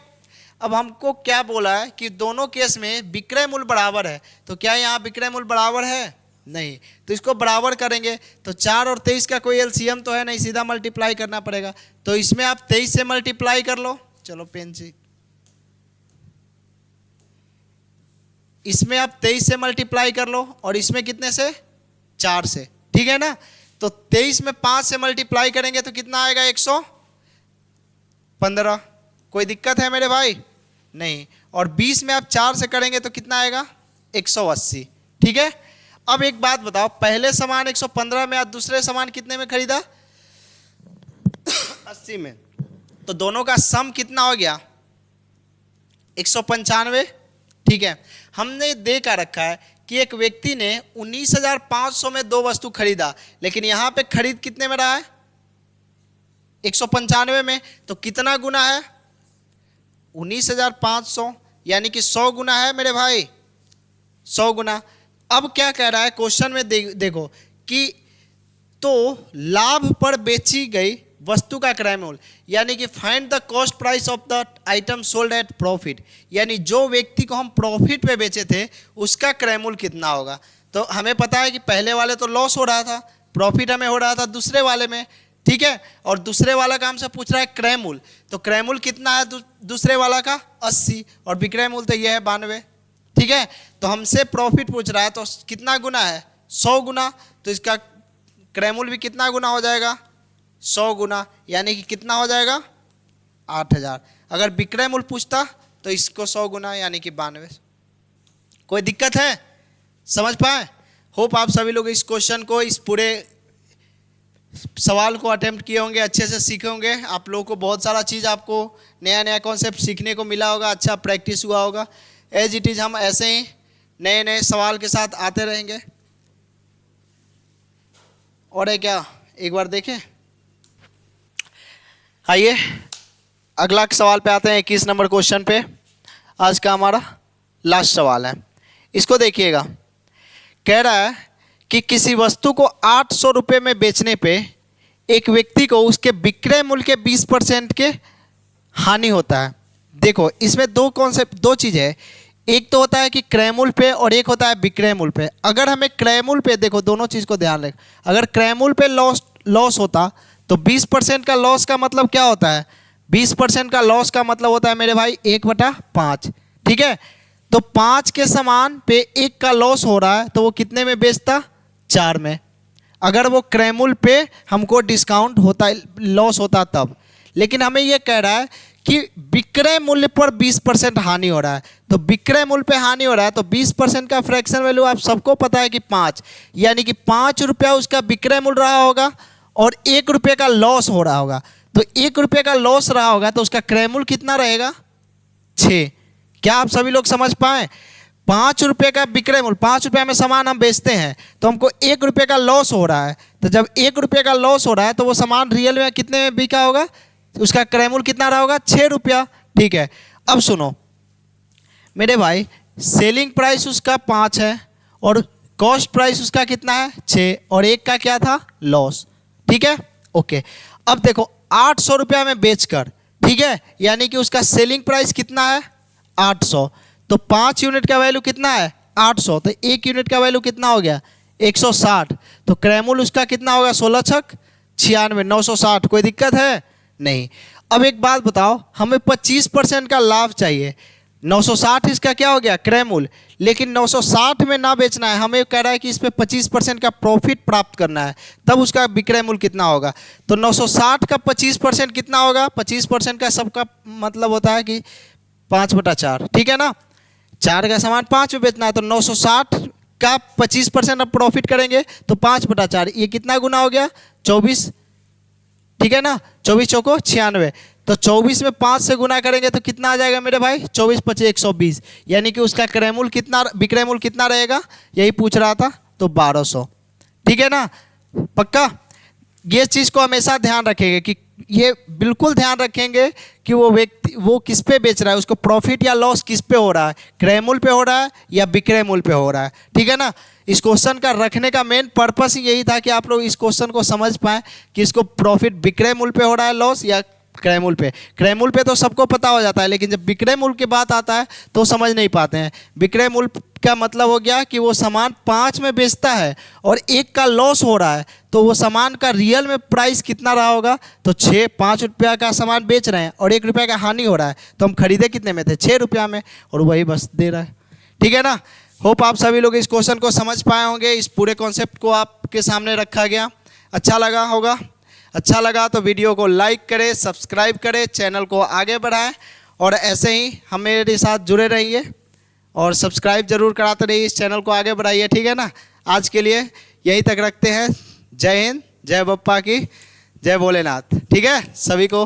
अब हमको क्या बोला है कि दोनों केस में विक्रय मूल्य बराबर है। तो क्या यहाँ विक्रय मूल्य बराबर है, नहीं। तो इसको बराबर करेंगे तो 4 और 23 का कोई एलसीएम तो है नहीं, सीधा मल्टीप्लाई करना पड़ेगा। तो इसमें आप 23 से मल्टीप्लाई कर लो, चलो पेन से, इसमें आप 23 से मल्टीप्लाई कर लो और इसमें कितने से, 4 से, ठीक है ना। तो 23 में 5 से मल्टीप्लाई करेंगे तो कितना आएगा, 115। कोई दिक्कत है मेरे भाई, नहीं। और 20 में आप 4 से करेंगे तो कितना आएगा, 180, ठीक है। अब एक बात बताओ, पहले सामान 115 में और दूसरे सामान कितने में खरीदा, 80 में। तो दोनों का सम कितना हो गया, 195, ठीक है। हमने देखा रखा है कि एक व्यक्ति ने 19,500 में 2 वस्तु खरीदा, लेकिन यहां पे खरीद कितने में रहा है, 195 में। तो कितना गुना है, 19,500, यानी कि 100 गुना है मेरे भाई, 100 गुना। अब क्या कह रहा है क्वेश्चन में, देखो कि तो लाभ पर बेची गई वस्तु का क्रय मूल्य, यानी कि find the cost price of the item sold at profit, यानी जो व्यक्ति को हम प्रॉफिट पे बेचे थे उसका क्रय मूल्य कितना होगा। तो हमें पता है कि पहले वाले तो लॉस हो रहा था, प्रॉफिट हमें हो रहा था दूसरे वाले में, ठीक है। और दूसरे वाला का हमसे पूछ रहा है क्रय मूल्य। तो क्रय मूल्य कितना है दूसरे वाला का, 80, और विक्रय मूल्य तो यह है 92, ठीक है। तो हमसे प्रॉफिट पूछ रहा है तो कितना गुना है, 100 गुना। तो इसका क्रय मूल्य भी कितना गुना हो जाएगा, 100 गुना, यानी कि कितना हो जाएगा, 8,000। अगर विक्रय मूल्य पूछता तो इसको 100 गुना, यानी कि 92। कोई दिक्कत है, समझ पाए। होप आप सभी लोग इस क्वेश्चन को, इस पूरे सवाल को अटेम्प्ट किए होंगे, अच्छे से सीखे होंगे। आप लोगों को बहुत सारा चीज़, आपको नया नया कॉन्सेप्ट सीखने को मिला होगा, अच्छा प्रैक्टिस हुआ होगा। एज इट इज हम ऐसे ही नए नए सवाल के साथ आते रहेंगे। और है क्या, एक बार देखें। आइए अगला सवाल पे आते हैं, 21 नंबर क्वेश्चन पे। आज का हमारा लास्ट सवाल है, इसको देखिएगा। कह रहा है कि किसी वस्तु को 800 रुपये में बेचने पे एक व्यक्ति को उसके विक्रय मूल्य के 20% के हानि होता है। देखो इसमें दो चीज़ है, एक तो होता है कि क्रय मूल्य पे और एक होता है विक्रय मूल्य पे। अगर हमें क्रय मूल्य पे, देखो दोनों चीज़ को ध्यान रख, अगर क्रय मूल्य पे लॉस होता तो 20% का लॉस का मतलब क्या होता है, 20% का लॉस का मतलब होता है मेरे भाई 1/5। ठीक है, तो 5 के सामान पे 1 का लॉस हो रहा है तो वो कितने में बेचता, 4 में। अगर वो क्रय मूल्य पे हमको डिस्काउंट होता, लॉस होता तब। लेकिन हमें ये कह रहा है कि विक्रय मूल्य पर 20% हानि हो रहा है, तो विक्रय मूल्य पे हानि हो रहा है तो 20% का फ्रैक्शन वैल्यू आप सबको पता है कि 5, यानी कि 5 रुपया उसका विक्रय मूल्य रहा होगा और 1 रुपये का लॉस हो रहा होगा। तो 1 रुपये का लॉस रहा होगा तो उसका क्रय मूल्य कितना रहेगा, 6। क्या आप सभी लोग समझ पाए? 5 रुपये का विक्रय मूल्य, 5 रुपये में सामान हम बेचते हैं तो हमको 1 रुपये का लॉस हो रहा है। तो जब 1 रुपये का लॉस हो रहा है तो वो सामान रियल में कितने में बिका होगा, उसका क्रय मूल्य कितना रहा होगा, 6 रुपया। ठीक है, अब सुनो मेरे भाई, सेलिंग प्राइस उसका 5 है और कॉस्ट प्राइस उसका कितना है, 6, और 1 का क्या था, लॉस। ठीक है, ओके। अब देखो 800 रुपया में बेचकर, ठीक है, यानी कि उसका सेलिंग प्राइस कितना है, 800, तो 5 यूनिट का वैल्यू कितना है, 800, तो 1 यूनिट का वैल्यू कितना हो गया, 160। तो क्रय मूल्य उसका कितना होगा, 16 छक 96, 960। कोई दिक्कत है नहीं। अब एक बात बताओ, हमें 25% का लाभ चाहिए। 960 इसका क्या हो गया, क्रय मूल्य, लेकिन 960 में ना बेचना है, हमें कह रहा है कि इस पे 25% का प्रॉफिट प्राप्त करना है, तब उसका विक्रय मूल्य कितना होगा। तो 960 का 25% कितना होगा, 25% का सबका मतलब होता है कि 5/4। ठीक है ना, 4 का सामान 5 में बेचना है तो 960 का 25% अब प्रॉफिट करेंगे तो 5/4, ये कितना गुना हो गया, 24। ठीक है ना, 24 चौको 96, तो 24 में 5 से गुना करेंगे तो कितना आ जाएगा मेरे भाई, 24 × 5 = 120, यानी कि उसका क्रय मूल्य कितना, विक्रय मूल्य कितना रहेगा, यही पूछ रहा था, तो 1200। ठीक है ना, पक्का। ये चीज़ को हमेशा ध्यान रखेंगे कि ये बिल्कुल ध्यान रखेंगे कि वो व्यक्ति वो किस पे बेच रहा है, उसको प्रॉफिट या लॉस किस पे हो रहा है, क्रय मूल्य पे हो रहा है या विक्रय मूल्य पे हो रहा है। ठीक है ना, इस क्वेश्चन का रखने का मेन पर्पस ही यही था कि आप लोग इस क्वेश्चन को समझ पाएँ कि इसको प्रॉफिट विक्रय मूल्य पे हो रहा है, लॉस या क्रय मूल्य पे। क्रय मूल्य पे तो सबको पता हो जाता है, लेकिन जब विक्रय मूल्य की बात आता है तो समझ नहीं पाते हैं। विक्रय मूल्य का मतलब हो गया कि वो सामान 5 में बेचता है और 1 का लॉस हो रहा है, तो वो सामान का रियल में प्राइस कितना रहा होगा, तो 5 रुपया का सामान बेच रहे हैं और 1 रुपया का हानि हो रहा है, तो हम खरीदे कितने में थे, 6 रुपया में, और वही बस दे रहा है। ठीक है ना, होप आप सभी लोग इस क्वेश्चन को समझ पाए होंगे। इस पूरे कॉन्सेप्ट को आपके सामने रखा गया, अच्छा लगा होगा। अच्छा लगा तो वीडियो को लाइक करें, सब्सक्राइब करें, चैनल को आगे बढ़ाएं और ऐसे ही हम मेरे साथ जुड़े रहिए और सब्सक्राइब जरूर कराते रहिए, इस चैनल को आगे बढ़ाइए। ठीक है ना, आज के लिए यहीं तक रखते हैं। जय हिंद, जय बप्पा की, जय भोलेनाथ। ठीक है, सभी को